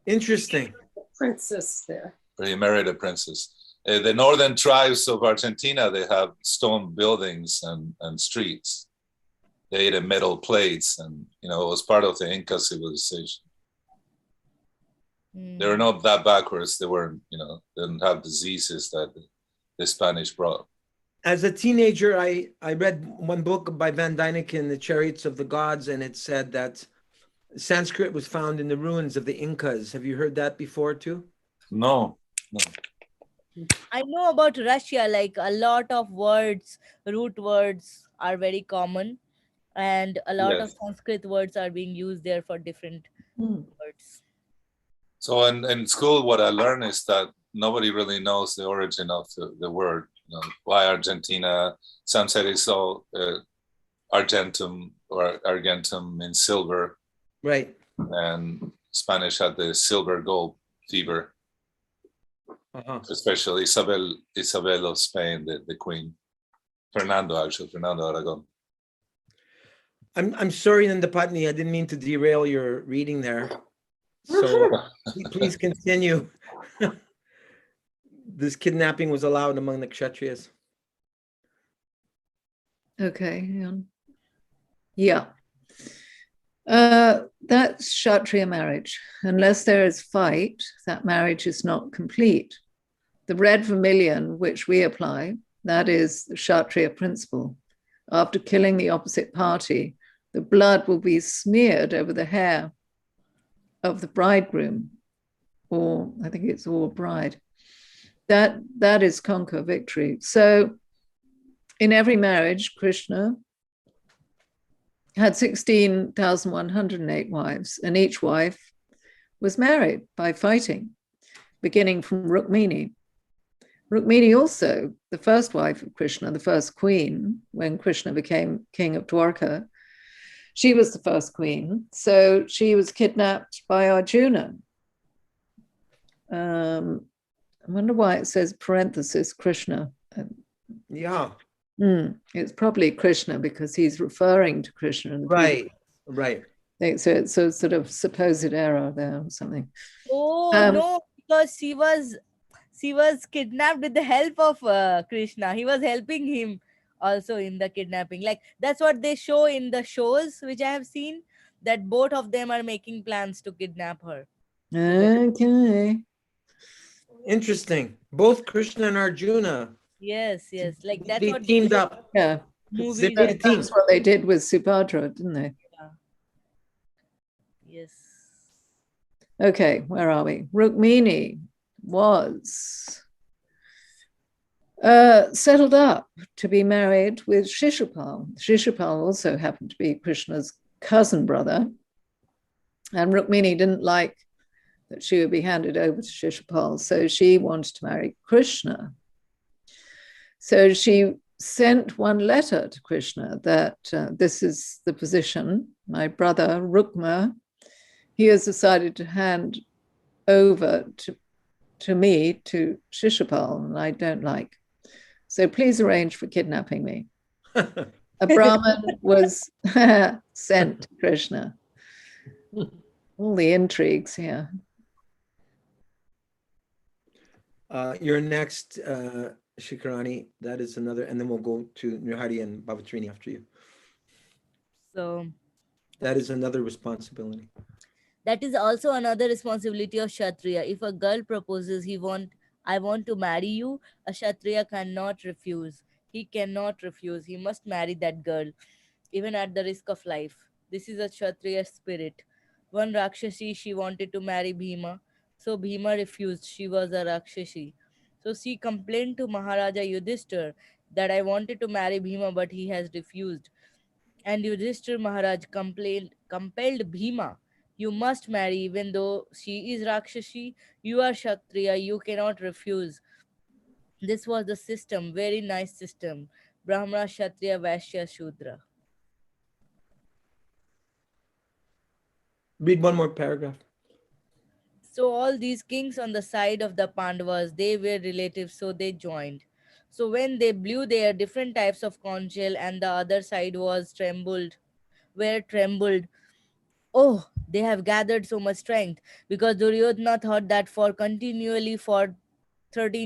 Interesting. Princess there. But he married a princess. The northern tribes of Argentina, they have stone buildings and streets. They ate metal plates, and it was part of the Inca civilization. They were not that backwards. They weren't, didn't have diseases that the Spanish brought. As a teenager, I read one book by Van Dyneken, The Chariots of the Gods, and it said that Sanskrit was found in the ruins of the Incas. Have you heard that before too? No. I know about Russia, like a lot of words, root words are very common, and a lot of Sanskrit words are being used there for different words. So in school, what I learned is that nobody really knows the origin of the word. Why Argentina? Some said it's all argentum or argentum means silver. Right. And Spanish had the silver gold fever. Especially Isabel of Spain, the queen. Fernando Aragon. I'm sorry, Nandapatni, I didn't mean to derail your reading there. So please continue. This kidnapping was allowed among the Kshatriyas. Okay, hang on. Yeah. That's Kshatriya marriage. Unless there is fight, that marriage is not complete. The red vermilion, which we apply, that is the Kshatriya principle. After killing the opposite party, the blood will be smeared over the hair of the bridegroom, or I think it's all bride. That is conquer victory. So in every marriage, Krishna had 16,108 wives, and each wife was married by fighting, beginning from Rukmini. Rukmini also, the first wife of Krishna, the first queen, when Krishna became king of Dwarka, she was the first queen. So she was kidnapped by Arjuna. I wonder why it says parenthesis Krishna. Yeah. It's probably Krishna because he's referring to Krishna. Right. So it's a sort of supposed error there or something. Oh, no, because she was kidnapped with the help of Krishna. He was helping him also in the kidnapping. Like that's what they show in the shows which I have seen, that both of them are making plans to kidnap her. Okay. Interesting. Both Krishna and Arjuna. Yes. Like that's they what teamed up. Yeah. Movies They made a team. That's what they did with Subhadra, didn't they? Yeah. Yes. Okay, where are we? Rukmini was settled up to be married with Shishupal. Shishupal also happened to be Krishna's cousin brother. And Rukmini didn't like that she would be handed over to Shishupal, so she wanted to marry Krishna. So she sent one letter to Krishna that this is the position. My brother Rukma, he has decided to hand over to to me to Shishupal, and I don't like. So please arrange for kidnapping me. A Brahmin was sent to Krishna. All the intrigues here. Your next, Shikarani, that is another, and then we'll go to Nirhari and Bhavatrini after you. So That is another responsibility. that is also another responsibility of Kshatriya. If a girl proposes, I want to marry you, a Kshatriya cannot refuse. He cannot refuse. He must marry that girl, even at the risk of life. This is a Kshatriya spirit. One Rakshasi, she wanted to marry Bhima. So Bhima refused. She was a Rakshasi. So she complained to Maharaja Yudhishthir that I wanted to marry Bhima, but he has refused. And Yudhishthir Maharaj compelled Bhima, you must marry, even though she is Rakshasi, you are Kshatriya, you cannot refuse. This was the system, very nice system. Brahmana, Kshatriya, Vaishya, Shudra. Read one more paragraph. So all these kings on the side of the Pandavas, they were relatives, so they joined. So when they blew their different types of conch shell and the other side were trembled, oh, they have gathered so much strength, because Duryodhana thought that for 13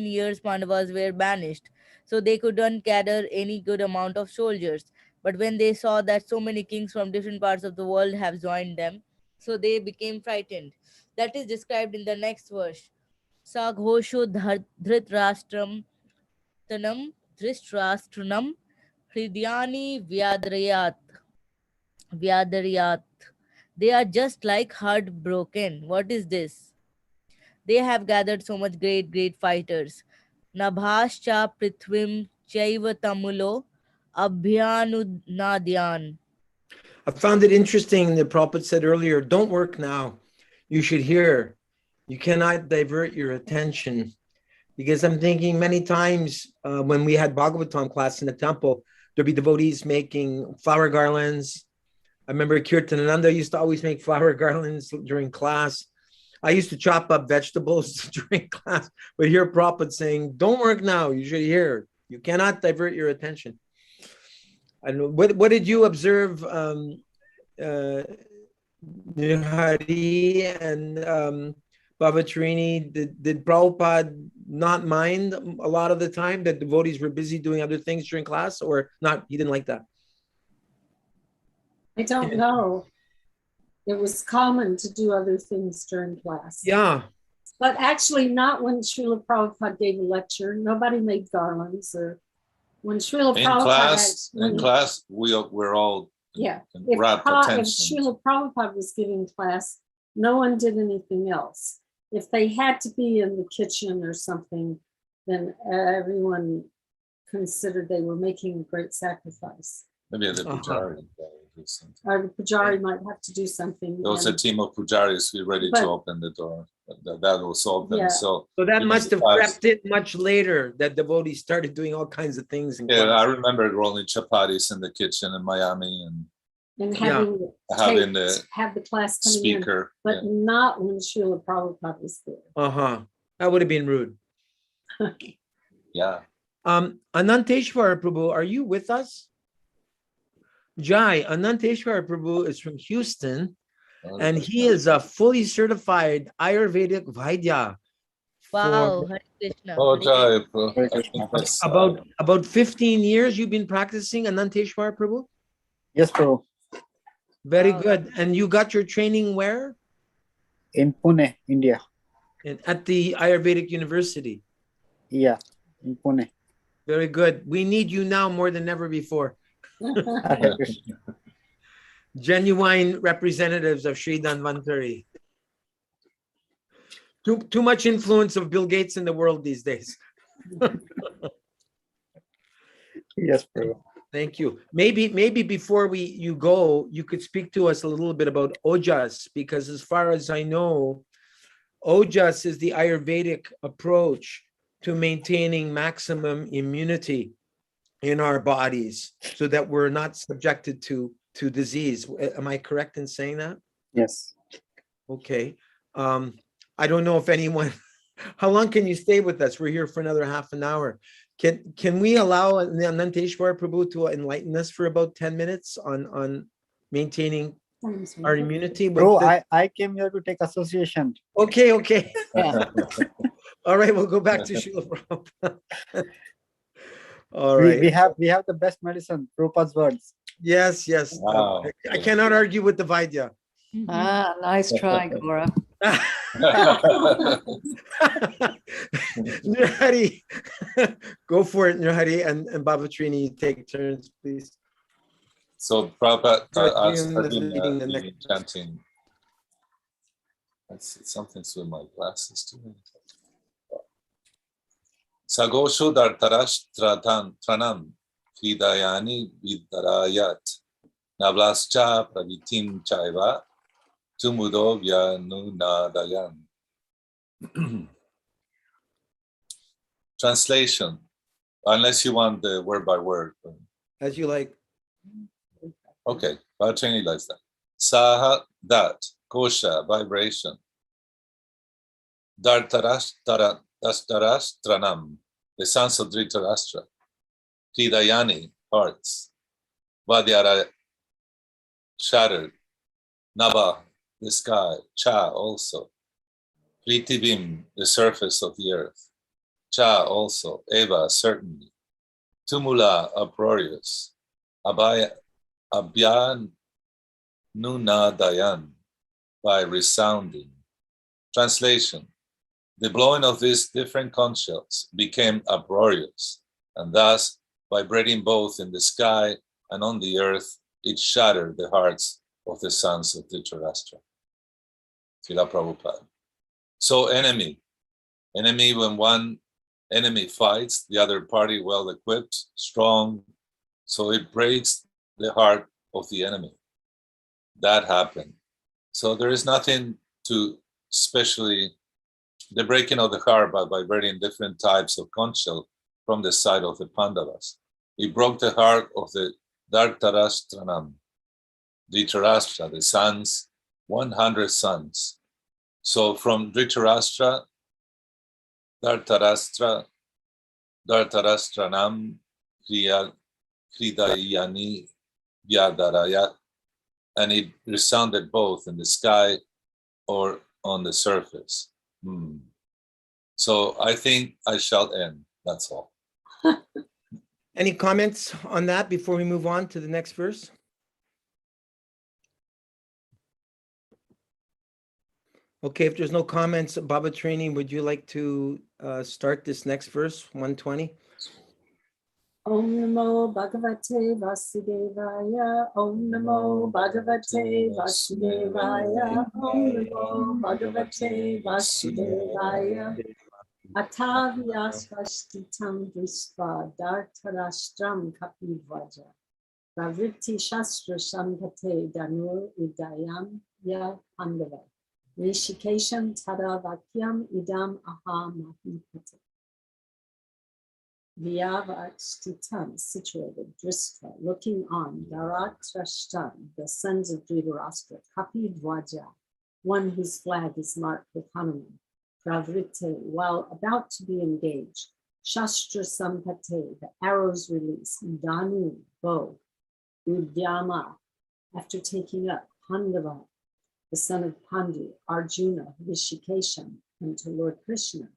years Pandavas were banished, so they couldn't gather any good amount of soldiers. But when they saw that so many kings from different parts of the world have joined them, so they became frightened. That is described in the next verse. Saghosho dhritrashtram tanam dhritrashtranam hridyani vyadarayat. They are just like heartbroken. What is this? They have gathered so much great fighters. Nabhascha prithvim chaiva tamulo abhyanudnadyan. I found it interesting that Prabhupada said earlier, don't work now. You should hear. You cannot divert your attention. Because I'm thinking many times when we had Bhagavatam class in the temple, there'd be devotees making flower garlands. I remember Kirtanananda used to always make flower garlands during class. I used to chop up vegetables during class, but hear Prabhupada saying, don't work now, you should hear. You cannot divert your attention. And what did you observe, Nihari and Bhavatrini? Did Prabhupada not mind a lot of the time that devotees were busy doing other things during class, or not? He didn't like that? I don't know. It was common to do other things during class. Yeah. But actually not when Srila Prabhupada gave a lecture. Nobody made garlands, or when Srila Prabhupada in class, we're all if attention. Srila Prabhupada was giving class, no one did anything else. If they had to be in the kitchen or something, then everyone considered they were making a great sacrifice. Maybe the Pujari. Or the Pujari might have to do something. There was a team of Pujaris who were ready to open the door. That was open. Yeah. So that must have crept in much later, that devotees started doing all kinds of things. I remember rolling chapatis in the kitchen in Miami and having the class coming speaker, in, but not when Srila Prabhupada was there. That would have been rude. Yeah. Ananteshwara Prabhu, are you with us? Jai, Ananteshwara Prabhu is from Houston, and he is a fully certified Ayurvedic Vaidya. Wow, Hare Krishna. Oh, Jai. About 15 years you've been practicing, Ananteshwara Prabhu? Yes, Prabhu. Very good. And you got your training where? In Pune, India. At the Ayurvedic University? Yeah, in Pune. Very good. We need you now more than ever before. Genuine representatives of Sri Dhanvantari. Too much influence of Bill Gates in the world these days. Yes, Prabhu. Thank you. Maybe before you go, you could speak to us a little bit about Ojas, because as far as I know, Ojas is the Ayurvedic approach to maintaining maximum immunity in our bodies so that we're not subjected to disease. Am I correct in saying that? Yes. Okay. I don't know if anyone How long can you stay with us? We're here for another half an hour. Can we allow Ananteshwar Prabhu to enlighten us for about 10 minutes on maintaining our immunity? Bro, I came here to take association. Okay. Yeah. All right, we'll go back to Srila Prabhupada. All We right. have the best medicine, Prabhupada's words. Yes. Wow. I cannot argue with the Vaidya. Ah, nice try, Gaura. Nirhari, go for it, Nirhari, and Baba Trini, take turns, please. So Prabhupada Arjun is leading the next. chanting. Let's see, something's with my glasses too. Sagosho dartarashtratan tranam hridayani vidarayat navlascha pravitim chaiva tumudo vyanunadayan. Translation, unless you want the word by word. As you like. Okay, Bhatrini likes that. Saha, that, kosha, vibration. Dartarashtranam, the sons of Dhritarashtra. Hridayani, hearts. Vadyara, shattered. Nabha, the sky. Cha, also. Pritibim, the surface of the earth. Cha, also. Eva, certainly. Tumula, uproarious. Abhyan Nunadayan, by resounding. Translation, the blowing of these different conch shells became uproarious, and thus, vibrating both in the sky and on the earth, it shattered the hearts of the sons of Dhritarashtra. Srila Prabhupada. So enemy, when one enemy fights, the other party well equipped, strong, so it breaks the heart of the enemy. That happened. So there is nothing to especially the breaking of the heart by vibrating different types of conch shell from the side of the Pandavas. It broke the heart of the Dhartarashtranam, Dhritarashtra, the sons, 100 sons. So from Dhritarashtra, Dhartarastranam, Hridayani, Vyadarayat, and it resounded both in the sky or on the surface. So I think I shall end. That's all. Any comments on that before we move on to the next verse? Okay, if there's no comments, Baba Trini, would you like to start this next verse, 120? Om Namo Bhagavate Vasudevaya. Om Namo Bhagavate Vasudevaya. Om Namo Bhagavate Vasudevaya. Atavyasvastitam drisva dartarashtram kapivvaja. Pravritti shastra sampate danur idayam ya pandava. Rishikesham tada vakyam idam aha mahipate. Vyavastitam, situated, Drisva, looking on, Dharatrashtam, the sons of Dhritarashtra, Kapidvaja, one whose flag is marked with Hanuman, Pravritte, while about to be engaged, Shastra Sampate, the arrows release, Danu, bow, Udyama, after taking up, Pandava, the son of Pandu, Arjuna, Rishikesham, and to Lord Krishna,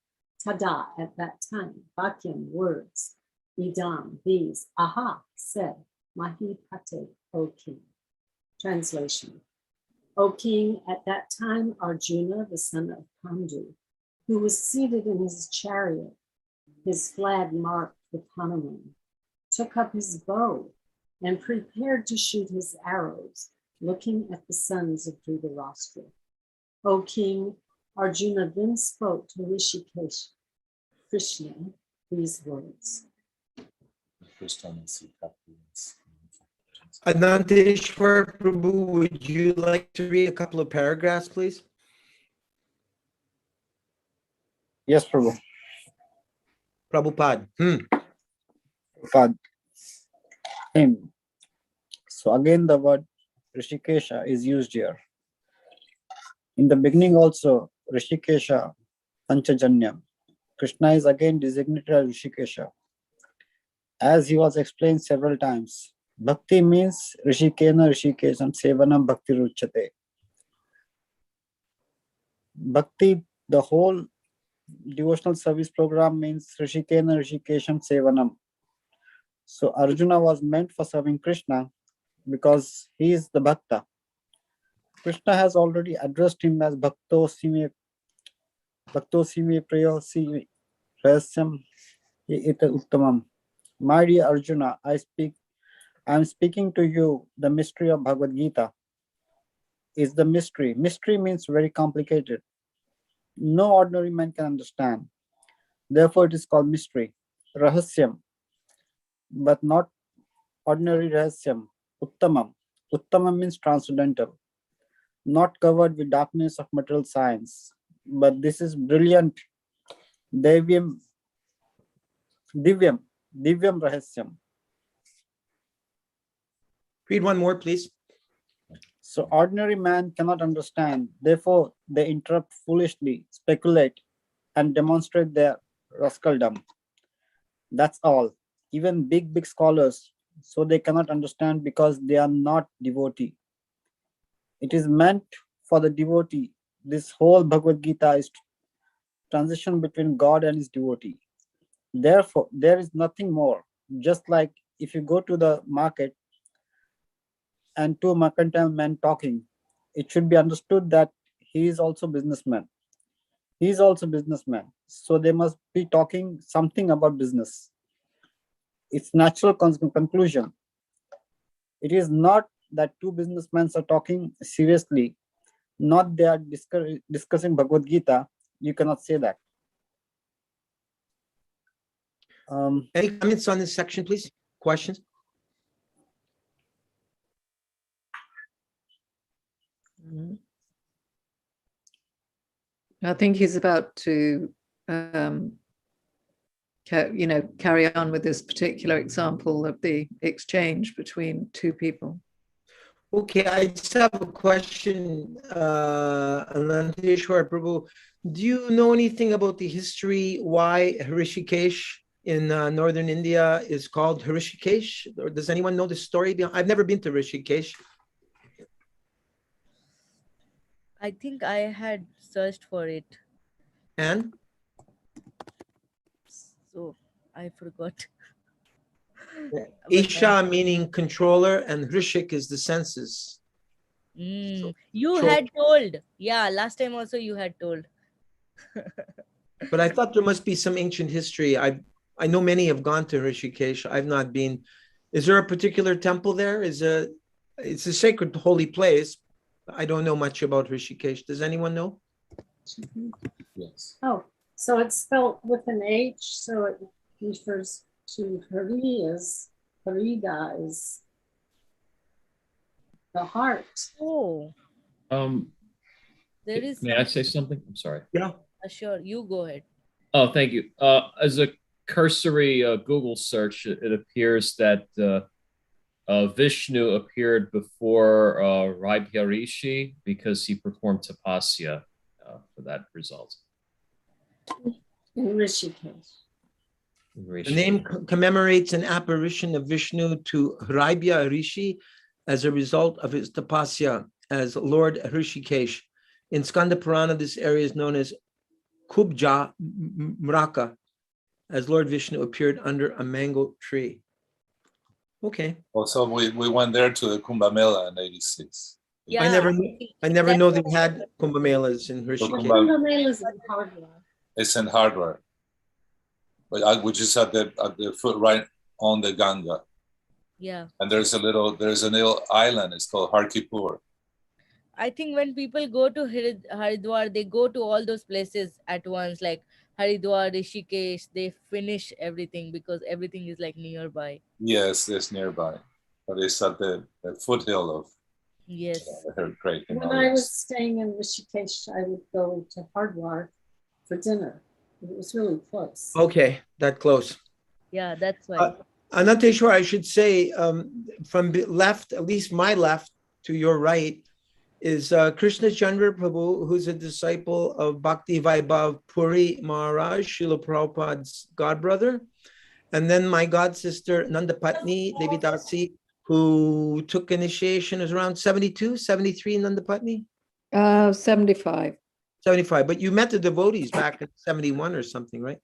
Tada, at that time, Vakyam, words, Idam, these, aha, said, Mahipate, O king. Translation. O king, at that time, Arjuna, the son of Pandu, who was seated in his chariot, his flag marked with Hanuman, took up his bow and prepared to shoot his arrows, looking at the sons of Dhritarashtra. O king, Arjuna then spoke to Rishikesh, Krishna, these words. Ananteshwar Prabhu, would you like to read a couple of paragraphs, please? Yes, Prabhu. Prabhupada. Prabhupada. Him. So again, the word Rishikesha is used here. In the beginning also, Rishikesha Panchajanyam. Krishna is again designated as Rishikesha. As he was explained several times, Bhakti means Rishikena Rishikesam Sevanam Bhakti Ruchate. Bhakti, the whole devotional service program means Rishikena Rishikesham Sevanam. So Arjuna was meant for serving Krishna because he is the Bhakta. Krishna has already addressed him as Bhakto Sime Priyo Si Rahasyam Ita Uttamam. My dear Arjuna, I am speaking to you the mystery of Bhagavad Gita. Is the mystery. Mystery means very complicated. No ordinary man can understand. Therefore, it is called mystery. Rahasyam, but not ordinary rahasyam. Uttamam. Uttamam means transcendental, not covered with darkness of material science. But this is brilliant. Divyam Rahasyam. Read one more, please. So ordinary man cannot understand. Therefore, they interrupt foolishly, speculate, and demonstrate their rascaldom. That's all. Even big scholars, so they cannot understand because they are not devotee. It is meant for the devotee. This whole Bhagavad Gita is transition between God and his devotee. Therefore, there is nothing more. Just like if you go to the market and two mercantile men talking, it should be understood that he is also businessman. He is also businessman. So they must be talking something about business. It's natural conclusion. It is not that two businessmen are talking seriously, not they are discussing Bhagavad Gita. You cannot say that. Any comments on this section, please? Questions? I think he's about to, carry on with this particular example of the exchange between two people. Okay, I just have a question, Ananteshwar Prabhu. Do you know anything about the history why Hrishikesh in northern India is called Hrishikesh? Or does anyone know the story? I've never been to Hrishikesh. I think I had searched for it, And so I forgot. Isha meaning controller, and Hrishik is the senses. You Sure. had told. Yeah, last time also you had told. But I thought there must be some ancient history. I know many have gone to Hrishikesh. I've not been. Is there a particular temple there? It's a sacred holy place. I don't know much about Hrishikesh. Does anyone know? Yes. Oh, so it's spelled with an H, so it refers to Hari as Harida is the heart. Oh, there is. May I say something? I'm sorry. Yeah. Sure, you go ahead. Oh, thank you. As a cursory Google search, it appears that Vishnu appeared before Raibhya Rishi because he performed tapasya for that result. In Rishikesh. The name commemorates an apparition of Vishnu to Raibhya Rishi as a result of his tapasya as Lord Hrishikesh. In Skanda Purana, this area is known as Kubja Mraka, as Lord Vishnu appeared under a mango tree. Okay. Also, we went there to the Kumbh Mela in '86. Yeah, I never know they had Kumbh Melas in Hrishikesh. Kumbh Mela is in Hardware. It's in Hardware, which is at the foot right on the Ganga. yeah. And there's a little island. It's called Harkipur. I think when people go to Haridwar, they go to all those places at once, like Haridwar, Rishikesh. They finish everything because everything is like nearby. Yes, it's nearby, but it's at the foothill of Yes. the great When Himalayas. I was staying in Rishikesh, I would go to Hardwar for dinner. It was really close. Okay, that close. Yeah, that's why. Ananteshwar, I should say, from left, at least my left to your right, is Krishna Chandra Prabhu, who's a disciple of Bhakti Vaibhav Puri Maharaj, Srila Prabhupada's godbrother. And then my god sister Nanda Patni Devi Dasi, who took initiation, is around 72, 73, Nanda Patni? 75. 75. But you met the devotees back in 71 or something, right?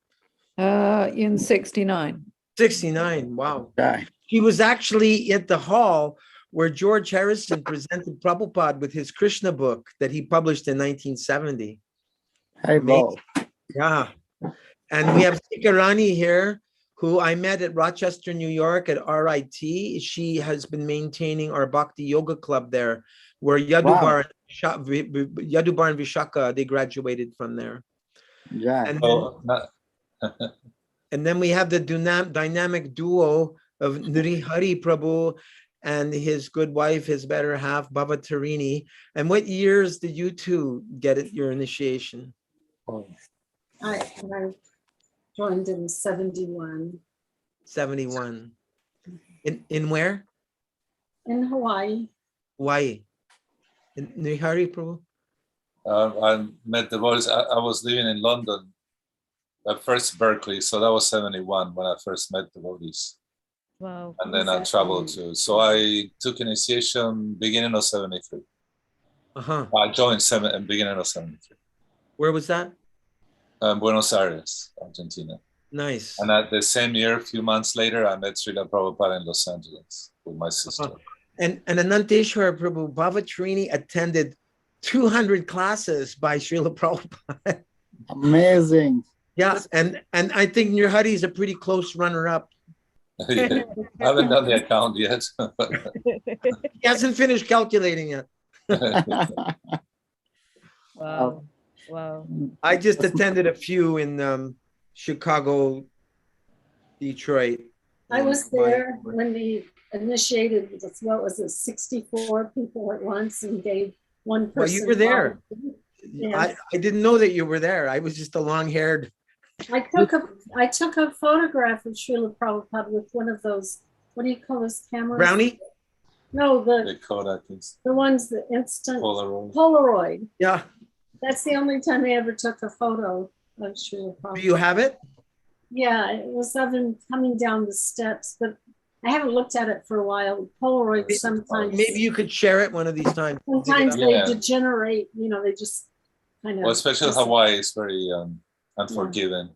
In 69. 69. Wow. Right. He was actually at the hall where George Harrison presented Prabhupada with his Krishna book that he published in 1970. Hey, Bo. Yeah. And we have Sikarani here, who I met at Rochester, New York at RIT. She has been maintaining our Bhakti Yoga Club there, where Yadubar, Yadubar and Vishaka, they graduated from there. Yeah. And then, Oh, and then we have the dynamic duo of Nri Hari Prabhu and his good wife, his better half, Bhavatarini. And what years did you two get at your initiation? I joined in 71 71. In where? in Hawaii. Hawaii. In Nri Hari Prabhu? I met the boys. I was living in London, at first Berkeley, so that was 71 when I first met the devotees. Wow. And then I traveled to, so I took initiation beginning of 73. Uh-huh. I joined beginning of 73. Where was that? Buenos Aires, Argentina. Nice. And at the same year, a few months later, I met Srila Prabhupada in Los Angeles with my sister. And Ananteshwar Prabhu, Bhavatrini attended 200 classes by Srila Prabhupada. Amazing. Yeah, and I think Nri Hari is a pretty close runner-up. Yeah. I haven't done the account yet. He hasn't finished calculating yet. Wow. Wow. I just attended a few in Chicago, Detroit. I was there when they initiated, what was it, 64 people at once and gave one person. Well, you were there. Yeah. I didn't know that you were there. I was just a long-haired. I took a photograph of Srila Prabhupada with one of those, what do you call those cameras? Brownie? No, The Kodak is the ones, the instant Polaroid. Polaroid. Yeah. That's the only time I ever took a photo of Srila Prabhupada. Do you have it? Yeah, it was of him coming down the steps, but I haven't looked at it for a while. Polaroid sometimes. Maybe you could share it one of these times. Sometimes Yeah. they degenerate, they just kind of. Well, especially Hawaii is very unforgiving.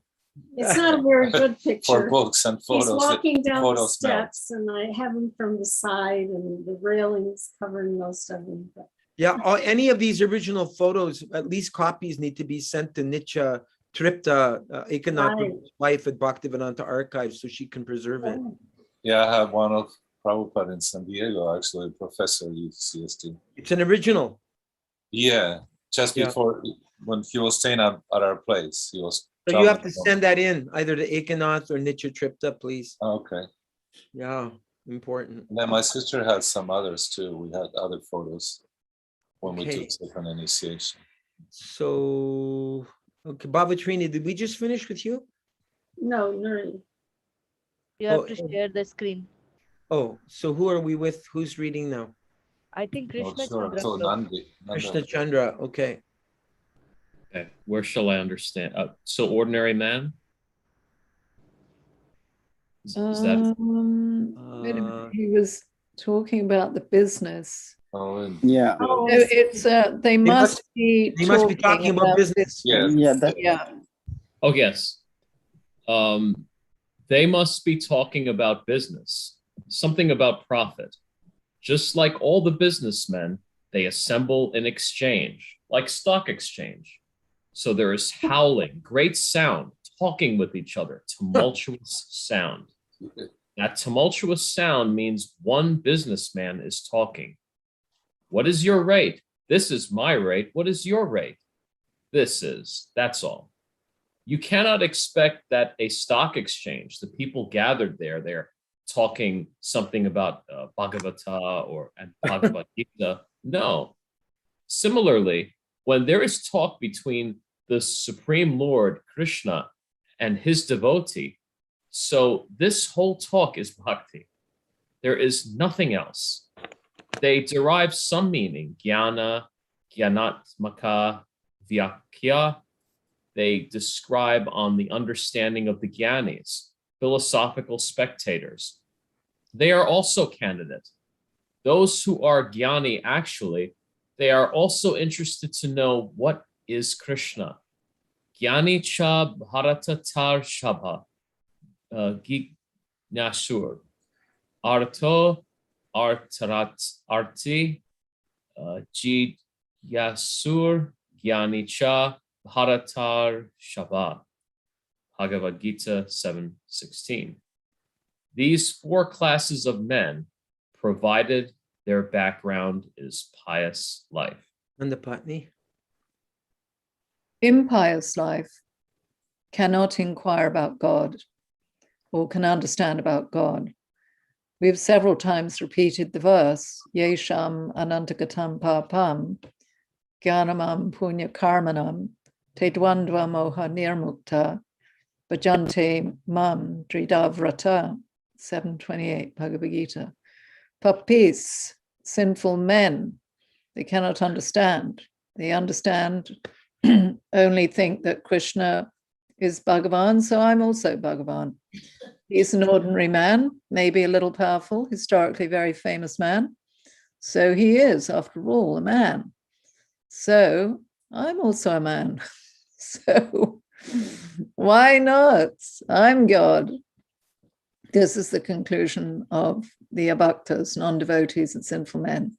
It's not a very good For picture. books and He's photos. walking down the photos now. steps and I have him from the side and the railings covering most of him. But Yeah, any of these original photos, at least copies need to be sent to Nitya Tripta, Ekanath Right. wife at Bhaktivedanta Archives, so she can preserve it. Yeah, I have one of Prabhupada in San Diego, actually, professor at UCSD. It's an original. Yeah, just Yeah. before, when he was staying at our place, he was. So you have to traveling. send that in either to Ekanath or Nitya Tripta, please. Okay. Yeah, important. And then my sister had some others too. We had other photos when we Okay. took second initiation. So, okay, Bhavatrini, did we just finish with you? no, Nuri. You have Oh, to share the screen. Oh, so who are we with? Who's reading now? I think Oh, Krishna sure. Chandra. So Prabhu. Krishna Chandra, okay. Okay, where shall I understand? So ordinary man? Is that Wait a minute, he was talking about the business. Oh, Yeah. Oh, So it's they must be They must be talking about business. yeah. Yeah. That, Yeah. oh yes. They must be talking about business, something about profit. Just like all the businessmen, they assemble in exchange, like stock exchange. So there is howling, great sound, talking with each other, tumultuous sound. That tumultuous sound means one businessman is talking. What is your rate? This is my rate. What is your rate? This is, that's all. You cannot expect that a stock exchange, the people gathered there, they're talking something about Bhagavata and Bhagavad Gita. No. Similarly, when there is talk between the Supreme Lord Krishna and his devotee, so this whole talk is bhakti. There is nothing else. They derive some meaning, jnana, Gyanatmaka Vyakya. They describe on the understanding of the Gyanis, philosophical spectators. They are also candidate. Those who are Gyani actually, they are also interested to know what is Krishna. Gyani cha bharata tar shabha gignasur arto artarat arti jigyasur gyani cha bharatar shabha. Bhagavad Gita 7:16. These four classes of men, provided their background is pious life. And the Patni. Impious life cannot inquire about God or can understand about God. We've several times repeated the verse, Yesham anantagatam papam, gyanamam punya karmanam, te dvandva moha nirmukta, bhajante mam dridavrata, 728 Bhagavad Gita. Papis, sinful men, they cannot understand. They understand, only think that Krishna is Bhagavan, so I'm also Bhagavan. He's an ordinary man, maybe a little powerful, historically very famous man. So he is, after all, a man. So I'm also a man. So why not? I'm God. This is the conclusion of the abhaktas, non-devotees and sinful men.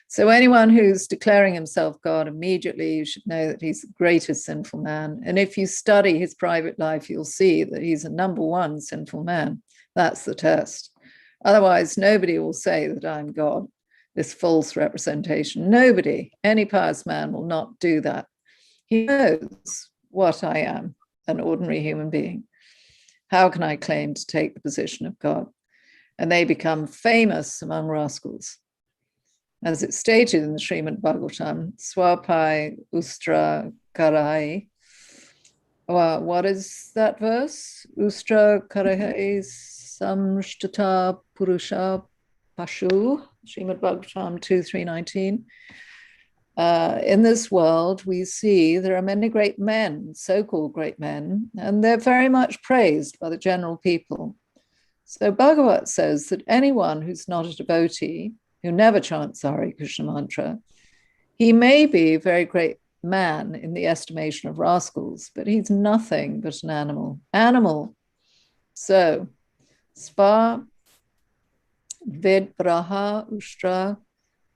So anyone who's declaring himself God, immediately you should know that he's the greatest sinful man. And if you study his private life, you'll see that he's a number one sinful man. That's the test. Otherwise, nobody will say that I'm God, this false representation. Nobody, any pious man will not do that. He knows what I am, an ordinary human being. How can I claim to take the position of God? And they become famous among rascals. As it's stated in the Srimad Bhagavatam, Swapai Ustra Karai. Well, what is that verse? Ustra Karai Samshtata Purusha Pashu, Srimad Bhagavatam 2.3.19. In this world, we see there are many great men, so-called great men, and they're very much praised by the general people. So Bhagavad says that anyone who's not a devotee, who never chants the Hare Krishna mantra, he may be a very great man in the estimation of rascals, but he's nothing but an animal. Animal. So, spa vidbraha ustra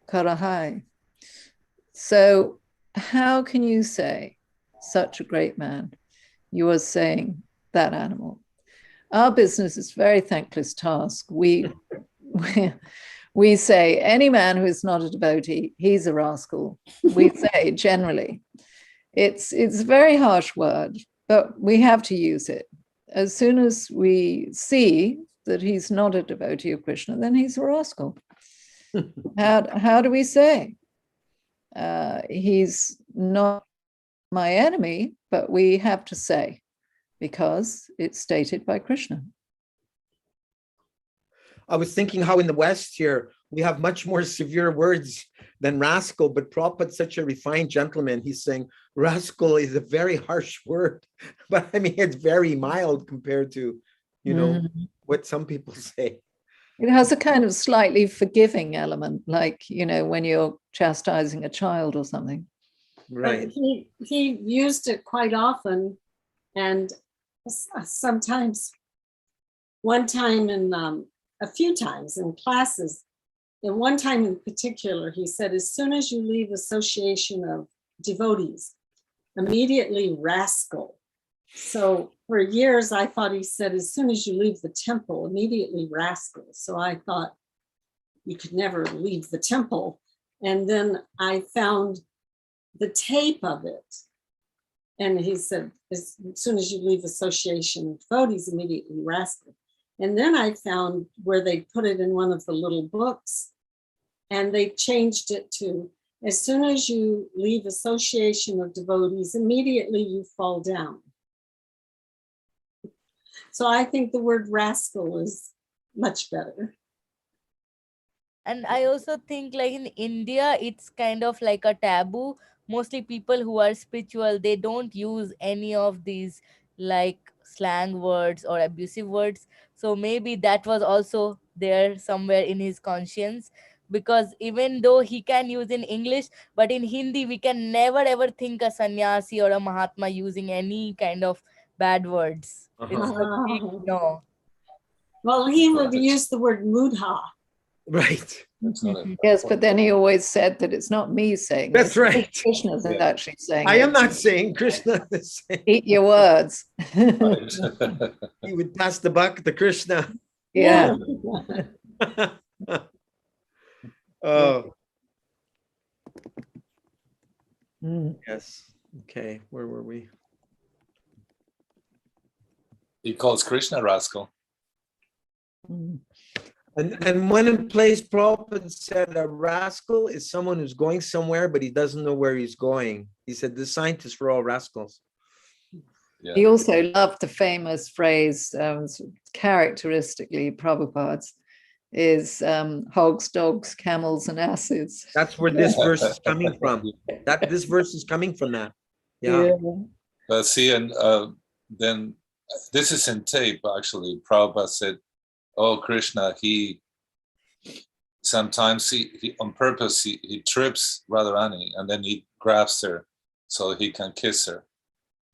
karahai. So how can you say such a great man? You are saying that animal. Our business is a very thankless task. We say any man who is not a devotee, he's a rascal. We say generally. It's a very harsh word, but we have to use it. As soon as we see that he's not a devotee of Krishna, then he's a rascal. How do we say? He's not my enemy, but we have to say, because it's stated by Krishna. I was thinking how in the West here, we have much more severe words than rascal, but Prabhupada's such a refined gentleman. He's saying rascal is a very harsh word, but I mean, it's very mild compared to, what some people say. It has a kind of slightly forgiving element, like, when you're chastising a child or something. Right. But he used it quite often. And sometimes, one time a few times in classes, and one time in particular, he said, as soon as you leave association of devotees, immediately rascal. So for years, I thought he said, as soon as you leave the temple, immediately rascal. So I thought you could never leave the temple. And then I found the tape of it. And he said, as soon as you leave association of devotees, immediately rascal. And then I found where they put it in one of the little books, and they changed it to, as soon as you leave association of devotees, immediately you fall down. So I think the word rascal is much better. And I also think like in India, it's kind of like a taboo. Mostly people who are spiritual, they don't use any of these like slang words or abusive words. So maybe that was also there somewhere in his conscience, because even though he can use in English, but in Hindi we can never ever think a sannyasi or a mahatma using any kind of bad words. It's a big no. Well, he would use the word mudha. Right. That's not a- Yes, but then he always said that it's not me saying That's this. right. Krishna's Yeah. actually saying I am it. not saying Krishna is saying. Eat your words. Right. He would pass the buck to Krishna. Yeah. Oh, Mm. yes. Okay, where were we? He calls Krishna rascal. Mm. And one place Prabhupada said a rascal is someone who's going somewhere, but he doesn't know where he's going. He said the scientists were all rascals. Yeah. He also loved the famous phrase, characteristically Prabhupada's, is hogs, dogs, camels, and asses. That's where this verse is coming from. This verse is coming from that. Yeah. But see, and then this is in tape actually. Prabhupada said, "Oh, Krishna, he sometimes he on purpose he trips Radharani and then he grabs her so he can kiss her.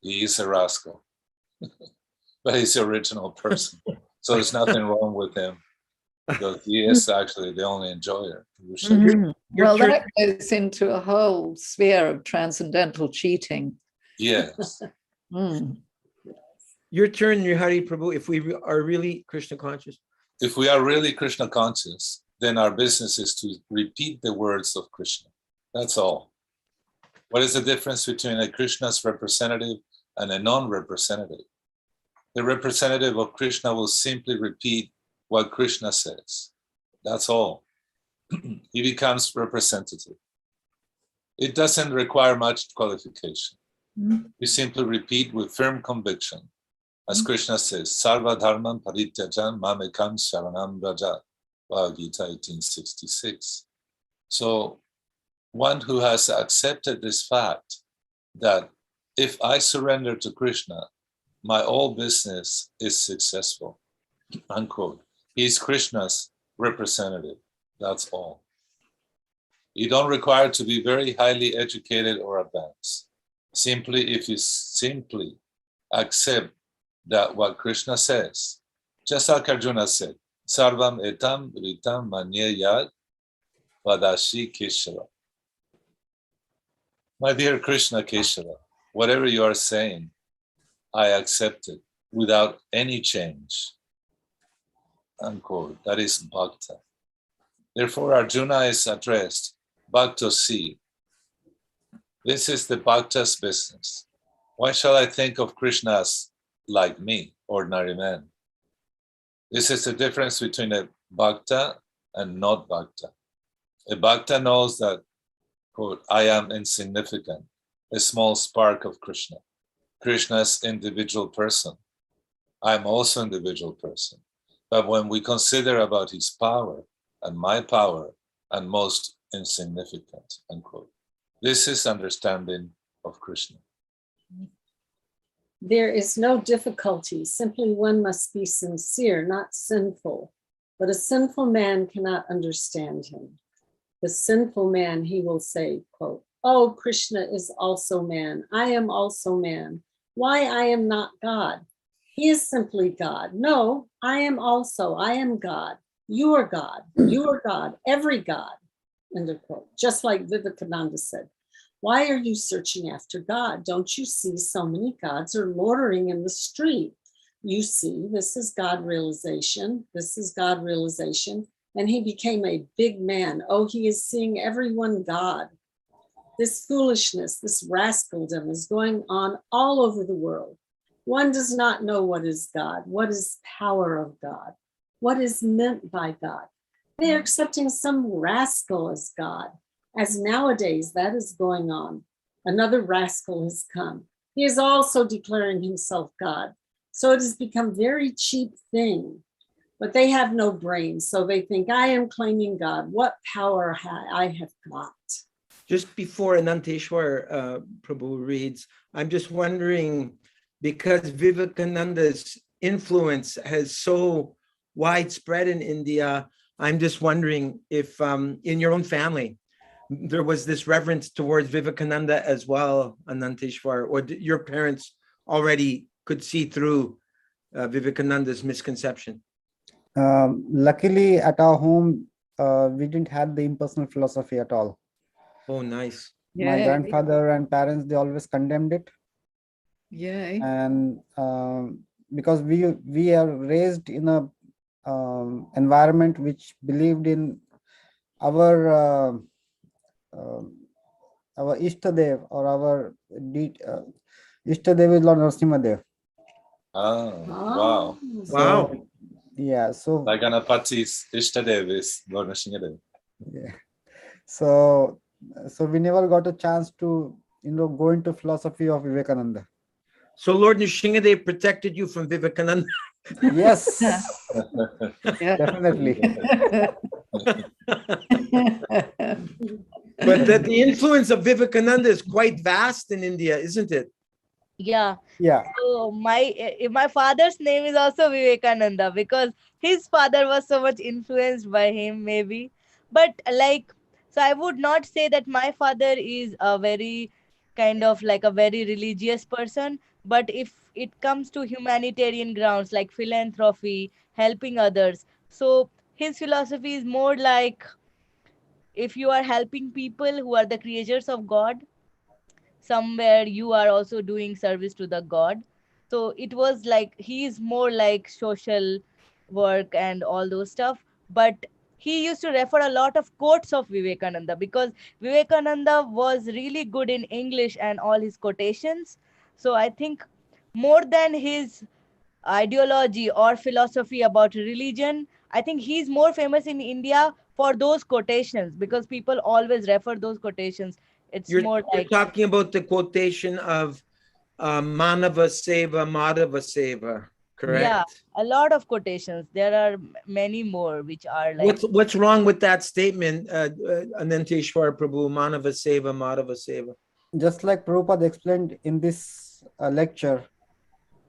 He is a rascal, but he's the original person. So there's nothing wrong with him because he is actually the only enjoyer. Mhm. Your Well, turn- that goes into a whole sphere of transcendental cheating. Yes. Mm. Your turn, Hari Prabhu, if we are really Krishna conscious. If we are really Krishna conscious, then our business is to repeat the words of Krishna. That's all. What is the difference between a Krishna's representative and a non-representative? The representative of Krishna will simply repeat what Krishna says. That's all. He becomes representative. It doesn't require much qualification. Mm. You simply repeat with firm conviction. As Krishna says, Sarva Dharman Parityajan Mamekam Sharanam Raja, Bhagavad Gita 1866. So one who has accepted this fact that if I surrender to Krishna, my whole business is successful, unquote. He's Krishna's representative. That's all. You don't require to be very highly educated or advanced. Simply, if you simply accept that what Krishna says, just like Arjuna said, Sarvam etam ritam manye yad vadashi Keshava. My dear Krishna Keshava, whatever you are saying, I accept it without any change. Unquote. That is bhakta. Therefore, Arjuna is addressed, Bhakta si. This is the bhakta's business. Why shall I think of Krishna as like me, ordinary man? This is the difference between a bhakta and not bhakta. A bhakta knows that, quote, I am insignificant, a small spark of Krishna. Krishna's individual person. I'm also an individual person. But when we consider about his power and my power, and most insignificant, unquote. This is understanding of Krishna. There is no difficulty. Simply one must be sincere, not sinful. But a sinful man cannot understand him. The sinful man, he will say, quote, oh, Krishna is also man. I am also man. Why I am not God? He is simply God. No, I am God. You are God. You are God. Every God. End of quote. Just like Vivekananda said, why are you searching after God? Don't you see so many gods are loitering in the street? You see, this is God realization. This is God realization. And he became a big man. Oh, he is seeing everyone God. This foolishness, this rascaldom is going on all over the world. One does not know what is God, what is power of God, what is meant by God. They are accepting some rascal as God, as nowadays that is going on. Another rascal has come. He is also declaring himself God. So it has become a very cheap thing but they have no brains. So they think, I am claiming God. What power I have got? Just before Ananteshwar Prabhu reads, I'm just wondering, because Vivekananda's influence has so widespread in India, I'm just wondering if in your own family, there was this reverence towards Vivekananda as well, Ananteshwar, or your parents already could see through Vivekananda's misconception? Luckily, at our home, we didn't have the impersonal philosophy at all. Oh, nice. My Yeah, grandfather and parents, they always condemned it. yeah. And because we are raised in a environment which believed in our Ishtadev, or our Ishtadev is Lord Narasimhadev. Oh, wow. Wow. So, yeah, so Like Ganapati's Ishtadev is Lord Nrsimhadev. yeah, so we never got a chance to go into philosophy of Vivekananda. So Lord Nrsimhadev protected you from Vivekananda. Yes, Yeah. definitely. But the influence of Vivekananda is quite vast in India, isn't it? Yeah. Yeah. So my father's name is also Vivekananda because his father was so much influenced by him, maybe. But so I would not say that my father is a very kind of like a very religious person. But if it comes to humanitarian grounds like philanthropy, helping others, so his philosophy is more like if you are helping people who are the creatures of God, somewhere you are also doing service to the God. So it was like he's more like social work and all those stuff. But he used to refer a lot of quotes of Vivekananda because Vivekananda was really good in English and all his quotations. So I think more than his ideology or philosophy about religion, I think he's more famous in India for those quotations because people always refer those quotations. It's more You're like, talking about the quotation of Manava Seva, Madhava Seva, correct? yeah, a lot of quotations. There are many more which are like, What's wrong with that statement, Ananteshwar Prabhu, Manava Seva, Madhava Seva? Just like Prabhupada explained in this lecture,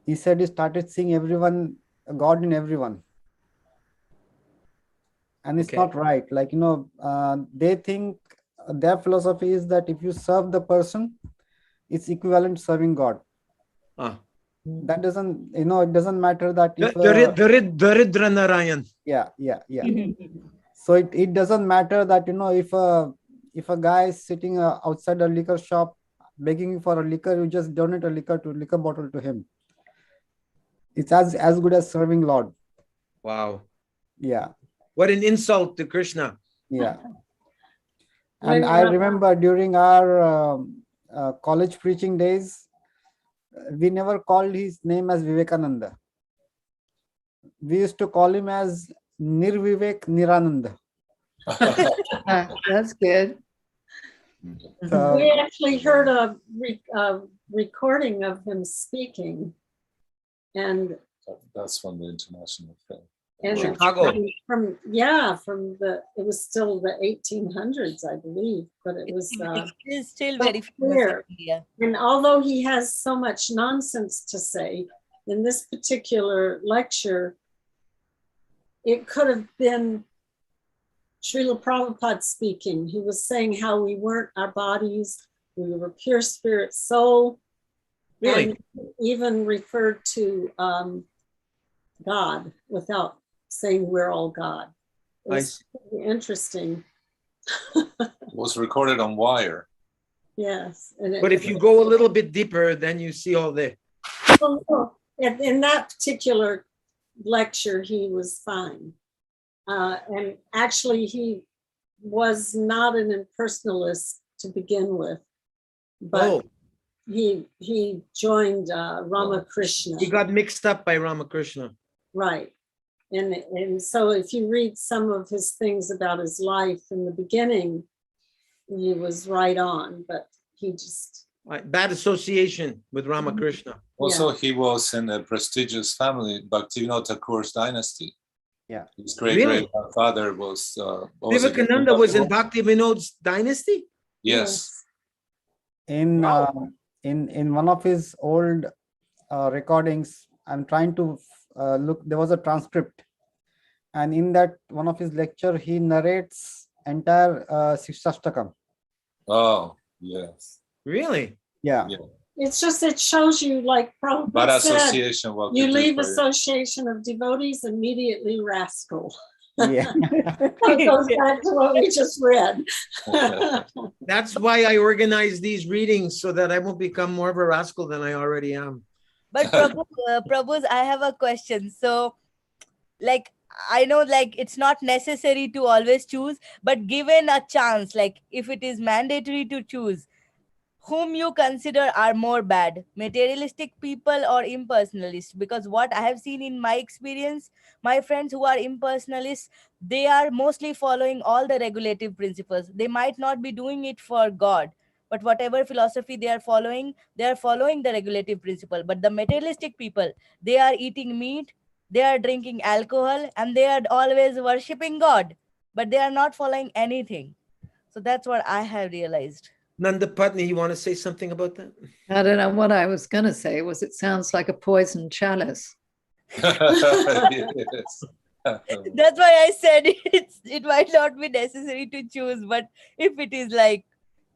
he said he started seeing everyone, God in everyone. And it's Okay. not right. Like, they think their philosophy is that if you serve the person, it's equivalent to serving God. Ah. That doesn't, it doesn't matter that if Daridra Narayan. yeah. So it doesn't matter that, if a guy is sitting outside a liquor shop begging for a liquor, you just donate a liquor bottle to him. It's as good as serving Lord. Wow. Yeah. What an insult to Krishna. Yeah. And I remember during our college preaching days, we never called his name as Vivekananda. We used to call him as Nirvivek Nirananda. That's good. So, We actually heard a recording of him speaking, and That's from the international film. Chicago. from it was still the 1800s, I believe, but it was it is still so very famous clear. in India. And although he has so much nonsense to say, in this particular lecture, it could have been Srila Prabhupada speaking. He was saying how we weren't our bodies, we were pure spirit soul. Really? And even referred to God without saying we're all God. It was really interesting. It was recorded on wire. Yes. But if you go a little bit deeper, then you see all the... In that particular lecture, he was fine. And actually, he was not an impersonalist to begin with, but he joined Ramakrishna. He got mixed up by Ramakrishna. Right. And so if you read some of his things about his life in the beginning, he was right on, but he just... Bad association with Ramakrishna. Also, he was in a prestigious family, Bhaktivinoda Thakur's dynasty. Yeah. His great Really? grandfather was what was it? Vivekananda was in Bhakti Vinod's dynasty? Yes. In Wow. in one of his old recordings, I'm trying to look. There was a transcript, and in that one of his lecture, he narrates entire Shikshashtakam. Oh, yes. Really? Yeah. Yeah. It's just, it shows you, like Bad Prabhupada said, association. What you could do leave for you. association of devotees, immediately rascal. Yeah. It goes back to what we just read. That's why I organize these readings so that I won't become more of a rascal than I already am. But Prabhu's, I have a question. So, like, I know, like, it's not necessary to always choose, but given a chance, like, if it is mandatory to choose, whom you consider are more bad, materialistic people or impersonalists? Because what I have seen in my experience, my friends who are impersonalists, they are mostly following all the regulative principles. They might not be doing it for God, but whatever philosophy they are following the regulative principle. But the materialistic people, they are eating meat, they are drinking alcohol, and they are always worshipping God, but they are not following anything. So that's what I have realized. Nanda Patni, you want to say something about that? I don't know what I was going to say. Was it sounds like a poison chalice? Yes. That's why I said it might not be necessary to choose, but if it is like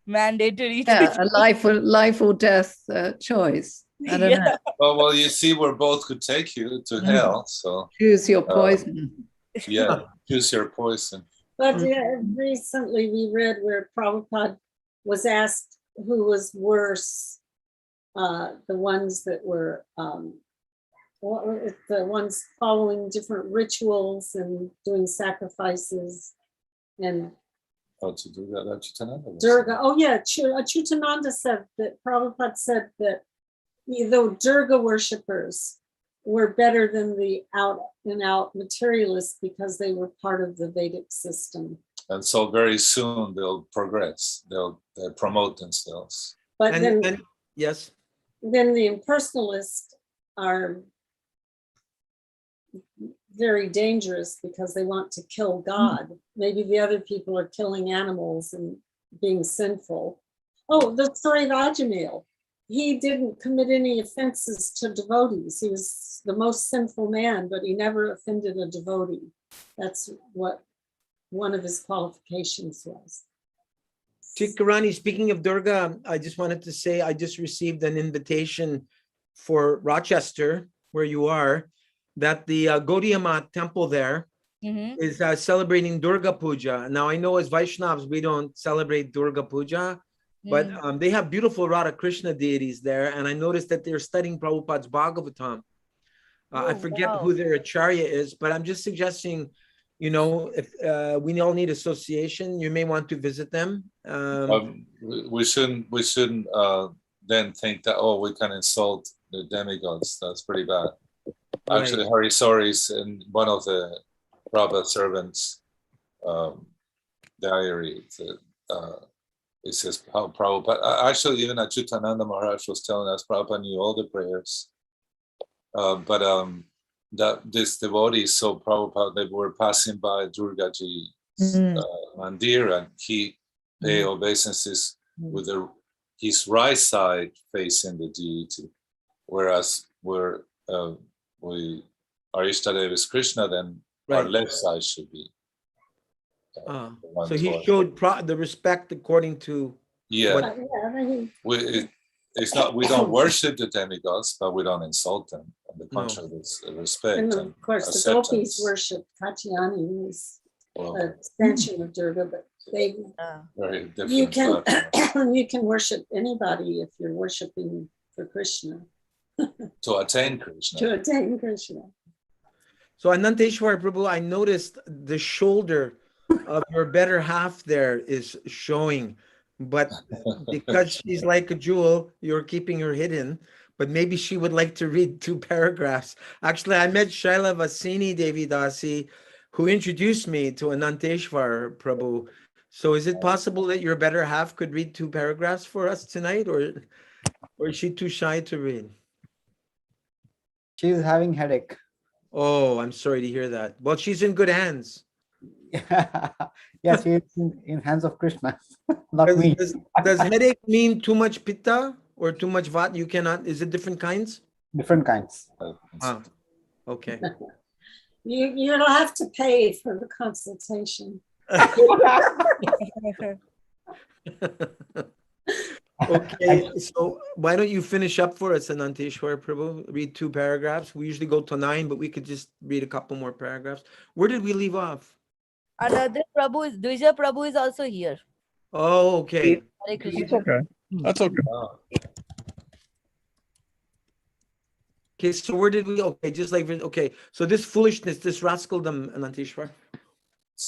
mandatory to Yeah, a choose, life or death choice. I don't know. Well, you see where both could take you to hell. So Choose your poison. yeah, choose your poison. But yeah, recently we read where Prabhupada was asked who was worse, the ones that were the ones following different rituals and doing sacrifices, and How to do that? Achyutananda was Durga. Oh yeah, Achyutananda said that Prabhupada said that though Durga worshippers were better than the out and out materialists because they were part of the Vedic system. And so very soon they'll progress. They'll promote themselves. But then yes, then the impersonalists are very dangerous because they want to kill God. Maybe the other people are killing animals and being sinful. Oh, the story of Ajamil. He didn't commit any offenses to devotees. He was the most sinful man, but he never offended a devotee. That's what one of his qualifications was. Chikarani, speaking of Durga, I just wanted to say I just received an invitation for Rochester, where you are, that the Gaudiya Math temple there is celebrating Durga Puja. Now, I know as Vaishnavas, we don't celebrate Durga Puja, but they have beautiful Radha Krishna deities there. And I noticed that they're studying Prabhupada's Bhagavatam. I forget who their acharya is, but I'm just suggesting, you know, if we all need association, you may want to visit them. We shouldn't then think that, oh, we can insult the demigods. That's pretty bad. Right. Actually, Hari Sori is in one of the Prabhupada servants' diary. It says how Prabhupada, actually even Achyutananda Maharaj was telling us Prabhupada knew all the prayers. But that this devotee, so Prabhupada, they were passing by Durgaji's mandir, and he paid obeisances with his right side facing the deity, whereas our Ishtadev is Krishna, then our left side should be. So he showed the respect according to it's not, we don't worship the demigods, but we don't insult them. On the contrary, it's respect. And of course, the gopis worship Katyayani, who's an extension of Durga, but they very different. You can worship anybody if you're worshiping for Krishna. To attain Krishna. To attain Krishna. So Ananteshwar Prabhu, I noticed the shoulder of your better half there is showing, but because she's like a jewel, you're keeping her hidden. But maybe she would like to read 2 paragraphs. Actually, I met Shaila Vasini Devi Dasi, who introduced me to Ananteshwar Prabhu. So is it possible that your better half could read 2 paragraphs for us tonight, or is she too shy to read? She is having headache. Oh, I'm sorry to hear that. Well, she's in good hands. Yes, he is in hands of Krishna, not Does, me. does headache mean too much pitta or too much vat? You cannot, is it different kinds? Different kinds. Ah, okay. You'll have to pay for the consultation. Okay, so why don't you finish up for us, Ananteshwar Prabhu? Read 2 paragraphs. We usually go to 9, but we could just read a couple more paragraphs. Where did we leave off? Another Prabhu is Dvija Prabhu is also here. Oh, okay. Hare Krishna. It's okay. That's okay. Okay, so where did we, okay, just like, okay, so this foolishness, this rascaldom, Ananteshwar.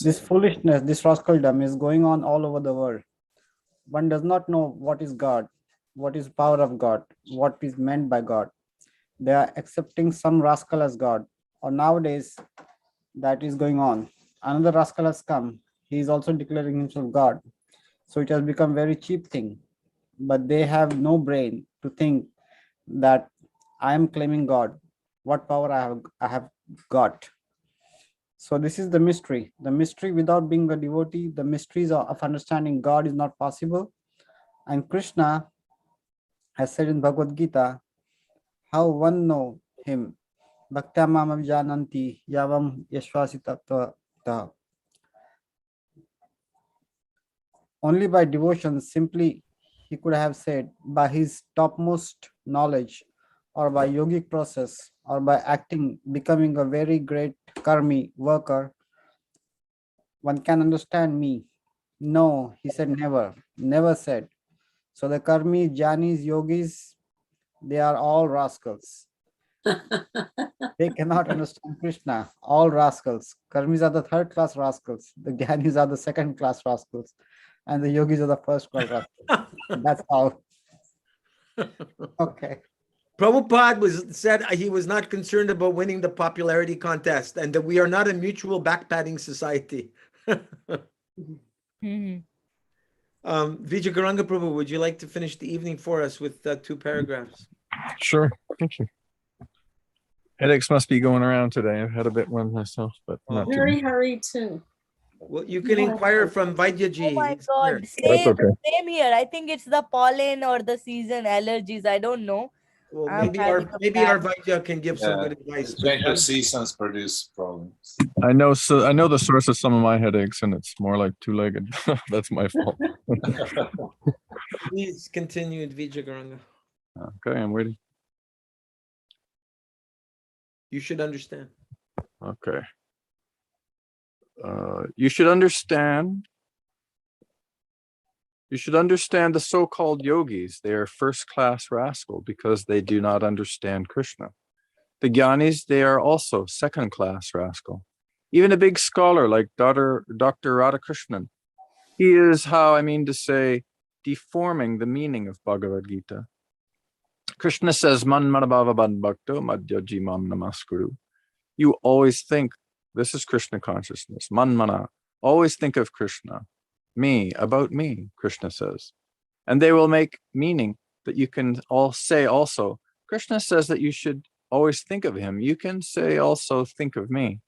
This foolishness, this rascaldom is going on all over the world. One does not know what is God, what is power of God, what is meant by God. They are accepting some rascal as God, or nowadays that is going on. Another rascal has come. He is also declaring himself God. So it has become very cheap thing. But they have no brain to think that I am claiming God. What power I have got. So this is the mystery. The mystery without being a devotee, the mysteries of understanding God is not possible. And Krishna has said in Bhagavad Gita, how one know him. Bhaktya mamam jananti yavam yashvasita. Only by devotion, simply he could have said, by his topmost knowledge, or by yogic process, or by acting, becoming a very great karmi worker, one can understand me. No, he said never, never said. So the karmis, jnanis, yogis, they are all rascals. They cannot understand Krishna, all rascals. Karmis are the 3rd class rascals, the jnanis are the 2nd class rascals, and the yogis are the 1st class rascals. That's how. Okay. Prabhupada said he was not concerned about winning the popularity contest and that we are not a mutual backpatting society. Mhm. Vijagaranga Prabhu, would you like to finish the evening for us with 2 paragraphs? Sure. Thank you. Headaches must be going around today. I've had a bit one myself, but not too Very bad. hurry too. Well, you can inquire from Vaidyaji. Oh my He's here. God, That's okay. same here. I think it's the pollen or the season allergies. I don't know. Well, I'm having a maybe bad- our Vaidya can give some good advice. The change of seasons produce problems. I know. So I know the source of some of my headaches, and it's more like 2-legged. That's my fault. Please continue, Vijagaranga. Okay, I'm waiting. You should understand. Okay. You should understand. You should understand the so-called yogis. They are first-class rascal because they do not understand Krishna. The jnanis, they are also second-class rascal. Even a big scholar like Dr. Radhakrishnan, he is, how I mean to say, deforming the meaning of Bhagavad Gita. Krishna says, Man manabhava bhakto madhyaji mam namaskuru. You always think, this is Krishna consciousness. Man mana, always think of Krishna. Me, about me, Krishna says. And they will make meaning that you can all say also. Krishna says that you should always think of him. You can say also, think of me.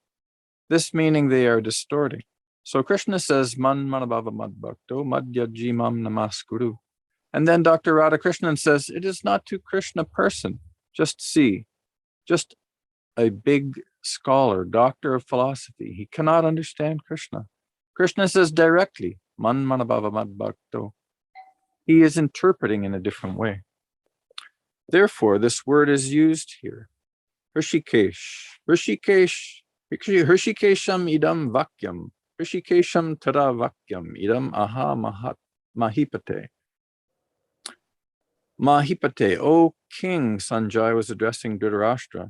This meaning they are distorting. So Krishna says, Man manabhava madbhakto madhyaji mam namaskuru. And then Dr. Radhakrishnan says, it is not to Krishna person. Just see, just a big scholar, doctor of philosophy. He cannot understand Krishna. Krishna says directly, Man manabhava madbhakto. He is interpreting in a different way. Therefore, this word is used here. Hrishikesh. Hrishikesh. Hrishikesham idam vakyam. Hrishikesham tada vakyam. Idam aha mahipate. Mahipate, O king, Sanjay was addressing Dhritarashtra.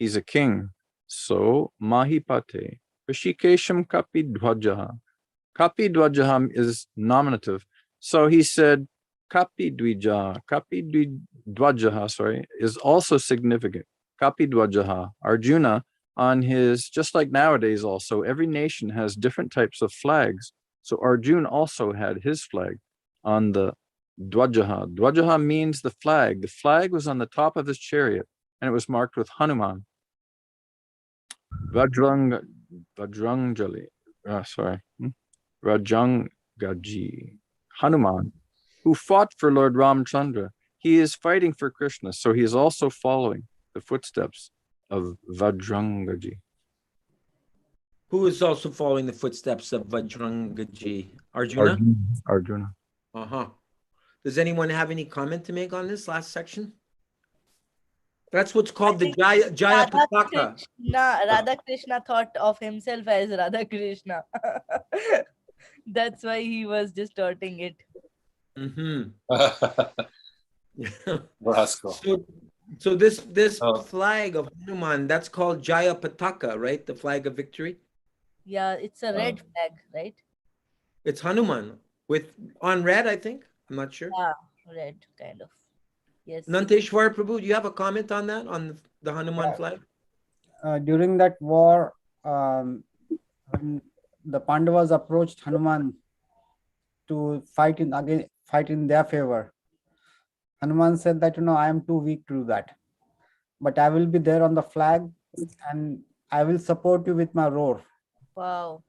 He's a king. So, Mahipate, Rishikesham Kapi Dvajaha. Kapi Dvajaha is nominative. So he said, Kapi Dvijaha, Dvajaha, is also significant. Kapi Dvajaha. Arjuna, on his, just like nowadays also, every nation has different types of flags. So Arjuna also had his flag on the Dvajaha. Dvajaha means the flag. The flag was on the top of his chariot, and it was marked with Hanuman. Vajrang, Vajrangjali, Rajangaji, Hanuman, who fought for Lord Ramchandra. He is fighting for Krishna, so he is also following the footsteps of Vajrangaji. Who is also following the footsteps of Vajrangaji? Arjuna? Arjuna. Uh-huh. Does anyone have any comment to make on this last section? That's what's called the Jaya Pataka. Radha Krishna thought of himself as Radha Krishna. That's why he was distorting it. Mm-hmm. Rascal. So this Oh. flag of Hanuman, that's called Jaya Pataka, right? The flag of victory. Yeah, it's a red flag, right? It's Hanuman with on red, I think. I'm not sure. Yeah, red kind of. Yes. Nanteshwar Prabhu, do you have a comment on that, on the Hanuman flag? During that war, when the Pandavas approached Hanuman to fight in their favor, Hanuman said that, I am too weak to do that, but I will be there on the flag and I will support you with my roar. Wow.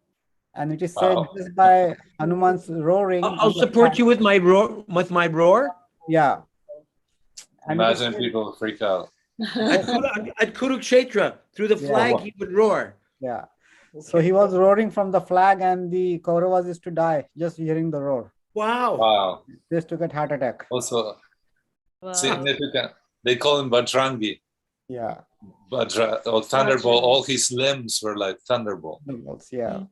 And it is said just by Hanuman's roaring. I'll support you with my roar. With my roar. Yeah. And Imagine people freak out. At Kurukshetra, through the flag, he would roar. Yeah. So he was roaring from the flag, and the Kauravas used to die just hearing the roar. Wow. Wow. They used to get heart attack. Also Wow. significant. They call him Bajrangi. Yeah. Or Thunderbolt. All his limbs were like thunderbolt. Yeah.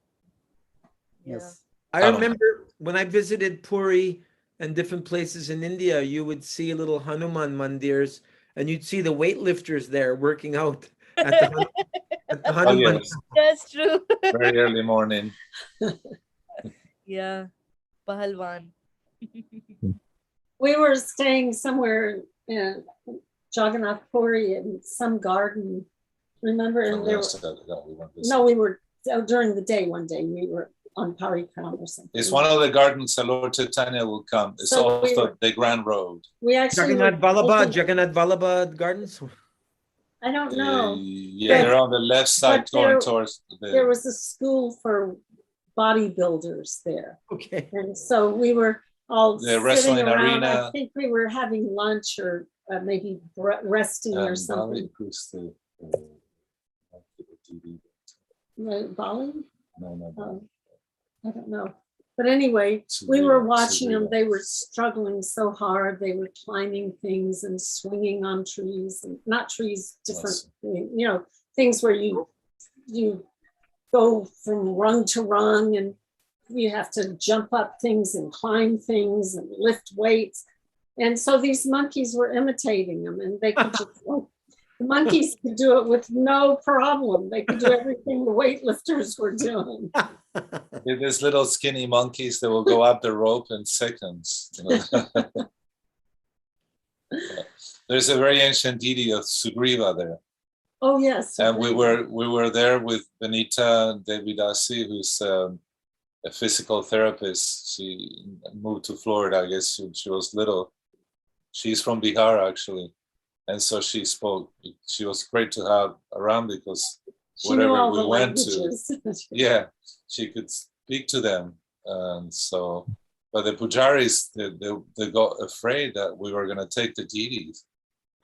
Yes. I remember when I visited Puri and different places in India, you would see little Hanuman mandirs, and you'd see the weightlifters there working out at the Hanuman. Yes. That's true. Very early morning. Yeah. Pahalwan. We were staying somewhere in Jagannath Puri in some garden. Remember? And we were during the day one day. We were on Parikram or something. It's one of the gardens that Lord Chaitanya will come. It's So also the Grand Road. We actually Jagannath Vallabha Gardens. I don't know. Yeah, they're on the left side going towards there was a school for bodybuilders there. Okay. And so we were all sitting wrestling around. arena. I think we were having lunch or maybe resting or something. Bali? No. I don't know. But anyway, we were watching them. They were struggling so hard. They were climbing things and swinging on trees, and not trees, different, things where you go from rung to rung and you have to jump up things and climb things and lift weights. And so these monkeys were imitating them, and they could just, the monkeys could do it with no problem. They could do everything the weightlifters were doing. There's little skinny monkeys that will go up the rope in seconds. There's a very ancient deity of Sugriva there. Oh yes. And we were there with Benita Devidasi, who's a physical therapist. She moved to Florida, I guess she was little. She's from Bihar actually. And so she spoke. She was great to have around because whatever we went to, she could speak to them. And so, but the pujaris, they got afraid that we were going to take the deities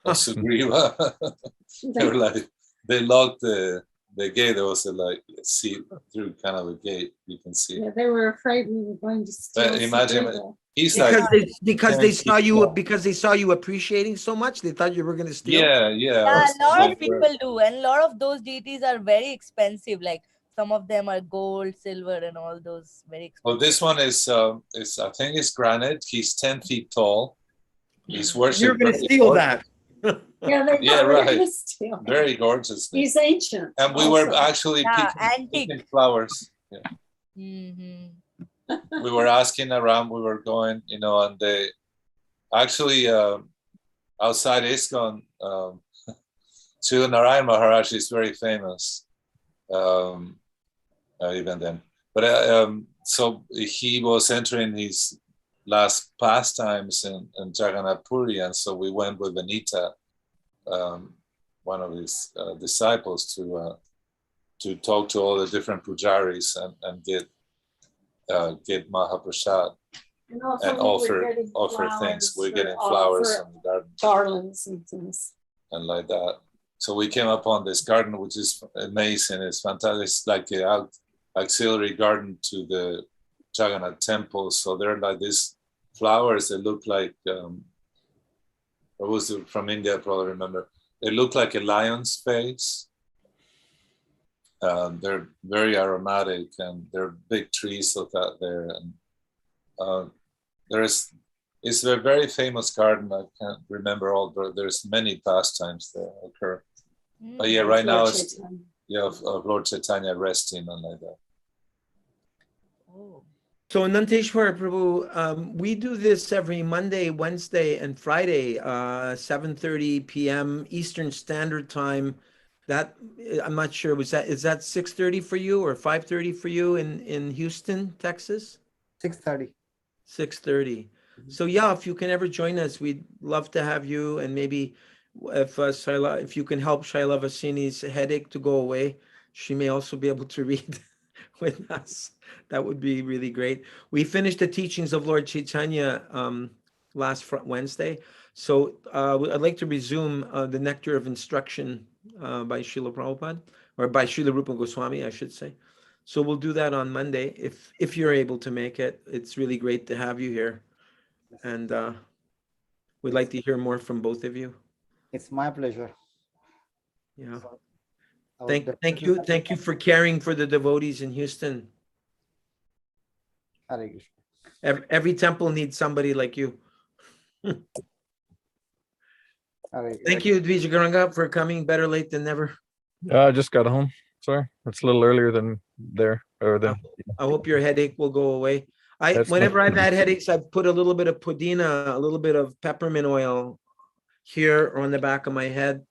of Sugriva. They were like, they locked the gate. There was a see through kind of a gate. You can see. Yeah, they were afraid we were going to steal. But imagine. Because they saw you appreciating so much, they thought you were going to steal. Yeah. A lot of people do, and a lot of those deities are very expensive. Like some of them are gold, silver, and all those very expensive. Well, this one is I think it's granite. He's 10 feet tall. He's worshipped. You're going to steal that. Right. Very gorgeous. He's ancient. And we were actually picking flowers. Yeah. Mm-hmm. We were asking around, we were going, and they actually outside ISKCON, Srila Narayan Maharaj is very famous even then. But so he was entering his last pastimes in Jagannath Puri, and so we went with Benita, one of his disciples, to to talk to all the different pujaris and get Mahaprasad And and offer things. We're getting flowers from the garden. Garlands and things. And like that. So we came upon this garden, which is amazing. It's fantastic. It's like an auxiliary garden to the Jagannath temple. So they're like these flowers that look like, from India, I probably remember. They look like a lion's face. They're very aromatic, and there are big trees of that there. And it's a very famous garden. I can't remember all, but there's many pastimes that occur. But yeah, right now it's of Lord Chaitanya resting and like that. Oh. So Nanteshwar Prabhu, we do this every Monday, Wednesday, and Friday, 7:30 p.m. Eastern Standard Time. That I'm not sure. Is that 6:30 for you or 5:30 for you in Houston, Texas? 6:30. 6:30. So yeah, if you can ever join us, we'd love to have you. And maybe if you can help Shaila Vasini's headache to go away, she may also be able to read with us. That would be really great. We finished the teachings of Lord Chaitanya last Wednesday. So I'd like to resume the Nectar of Instruction by Srila Prabhupada, or by Srila Rupa Goswami, I should say. So we'll do that on Monday if you're able to make it. It's really great to have you here. And we'd like to hear more from both of you. It's my pleasure. Yeah. So, I would Thank you for caring for the devotees in Houston. Hare Krishna. Every temple needs somebody like you. Hare Krishna. Thank you, Dvijagaranga, for coming. Better late than never. I just got home. Sorry, it's a little earlier than there or than. I hope your headache will go away. That's Whenever not- I've had headaches, I've put a little bit of pudina, a little bit of peppermint oil here or on the back of my head.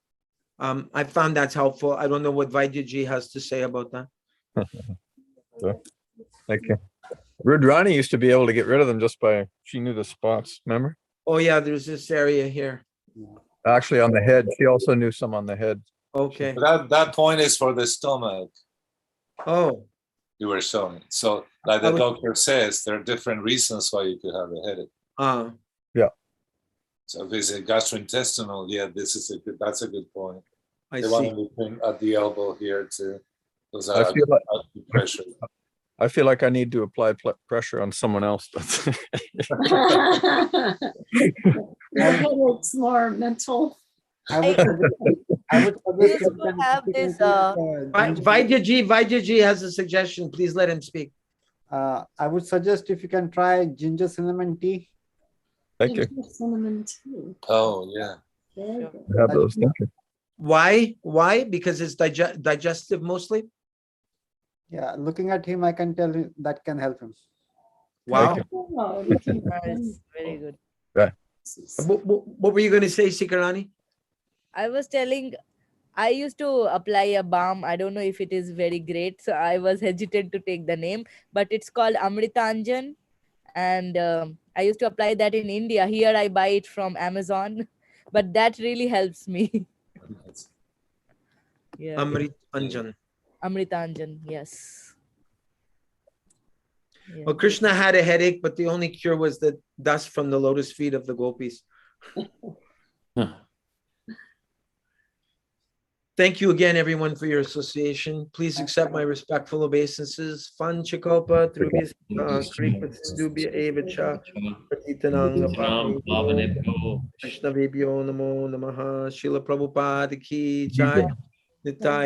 I found that's helpful. I don't know what Vaidyaji has to say about that. So, thank you. Rudrani used to be able to get rid of them just by, she knew the spots, remember? Oh yeah, there's this area here. Actually on the head, she also knew some on the head. Okay. But that point is for the stomach Oh, you were showing. So like the doctor says, there are different reasons why you could have a headache. So if it's a gastrointestinal, yeah, that's a good point. I The see. one at the elbow here too. Those I are feel like- pressure. I feel like I need to apply pressure on someone else. It's more mental. I would suggest used to have this, Vaidyaji has a suggestion. Please let him speak. I would suggest if you can try ginger cinnamon tea. Thank you. Cinnamon tea. Oh yeah. Very good. I have those. Thank you. Why? Because it's digestive mostly? Yeah, looking at him, I can tell you that can help him. Wow. Thank Oh, we can- Nice. Very good. What were you going to say, Sikarani? I was telling, I used to apply a balm. I don't know if it is very great, so I was hesitant to take the name, but it's called Amritanjan. And I used to apply that in India. Here I buy it from Amazon, but that really helps me. Yeah. Amrit Anjan. Amritanjan, yes. Yeah. Well, Krishna had a headache, but the only cure was the dust from the lotus feet of the gopis. Thank you again, everyone, for your association. Please accept my respectful obeisances. Fan Chikopa, Trubis, Kripatsidubya Evacha, Patitananga Pavane, Krishna Vibhyo Namo Namaha, Srila Prabhupada Ki Jai, Nitai.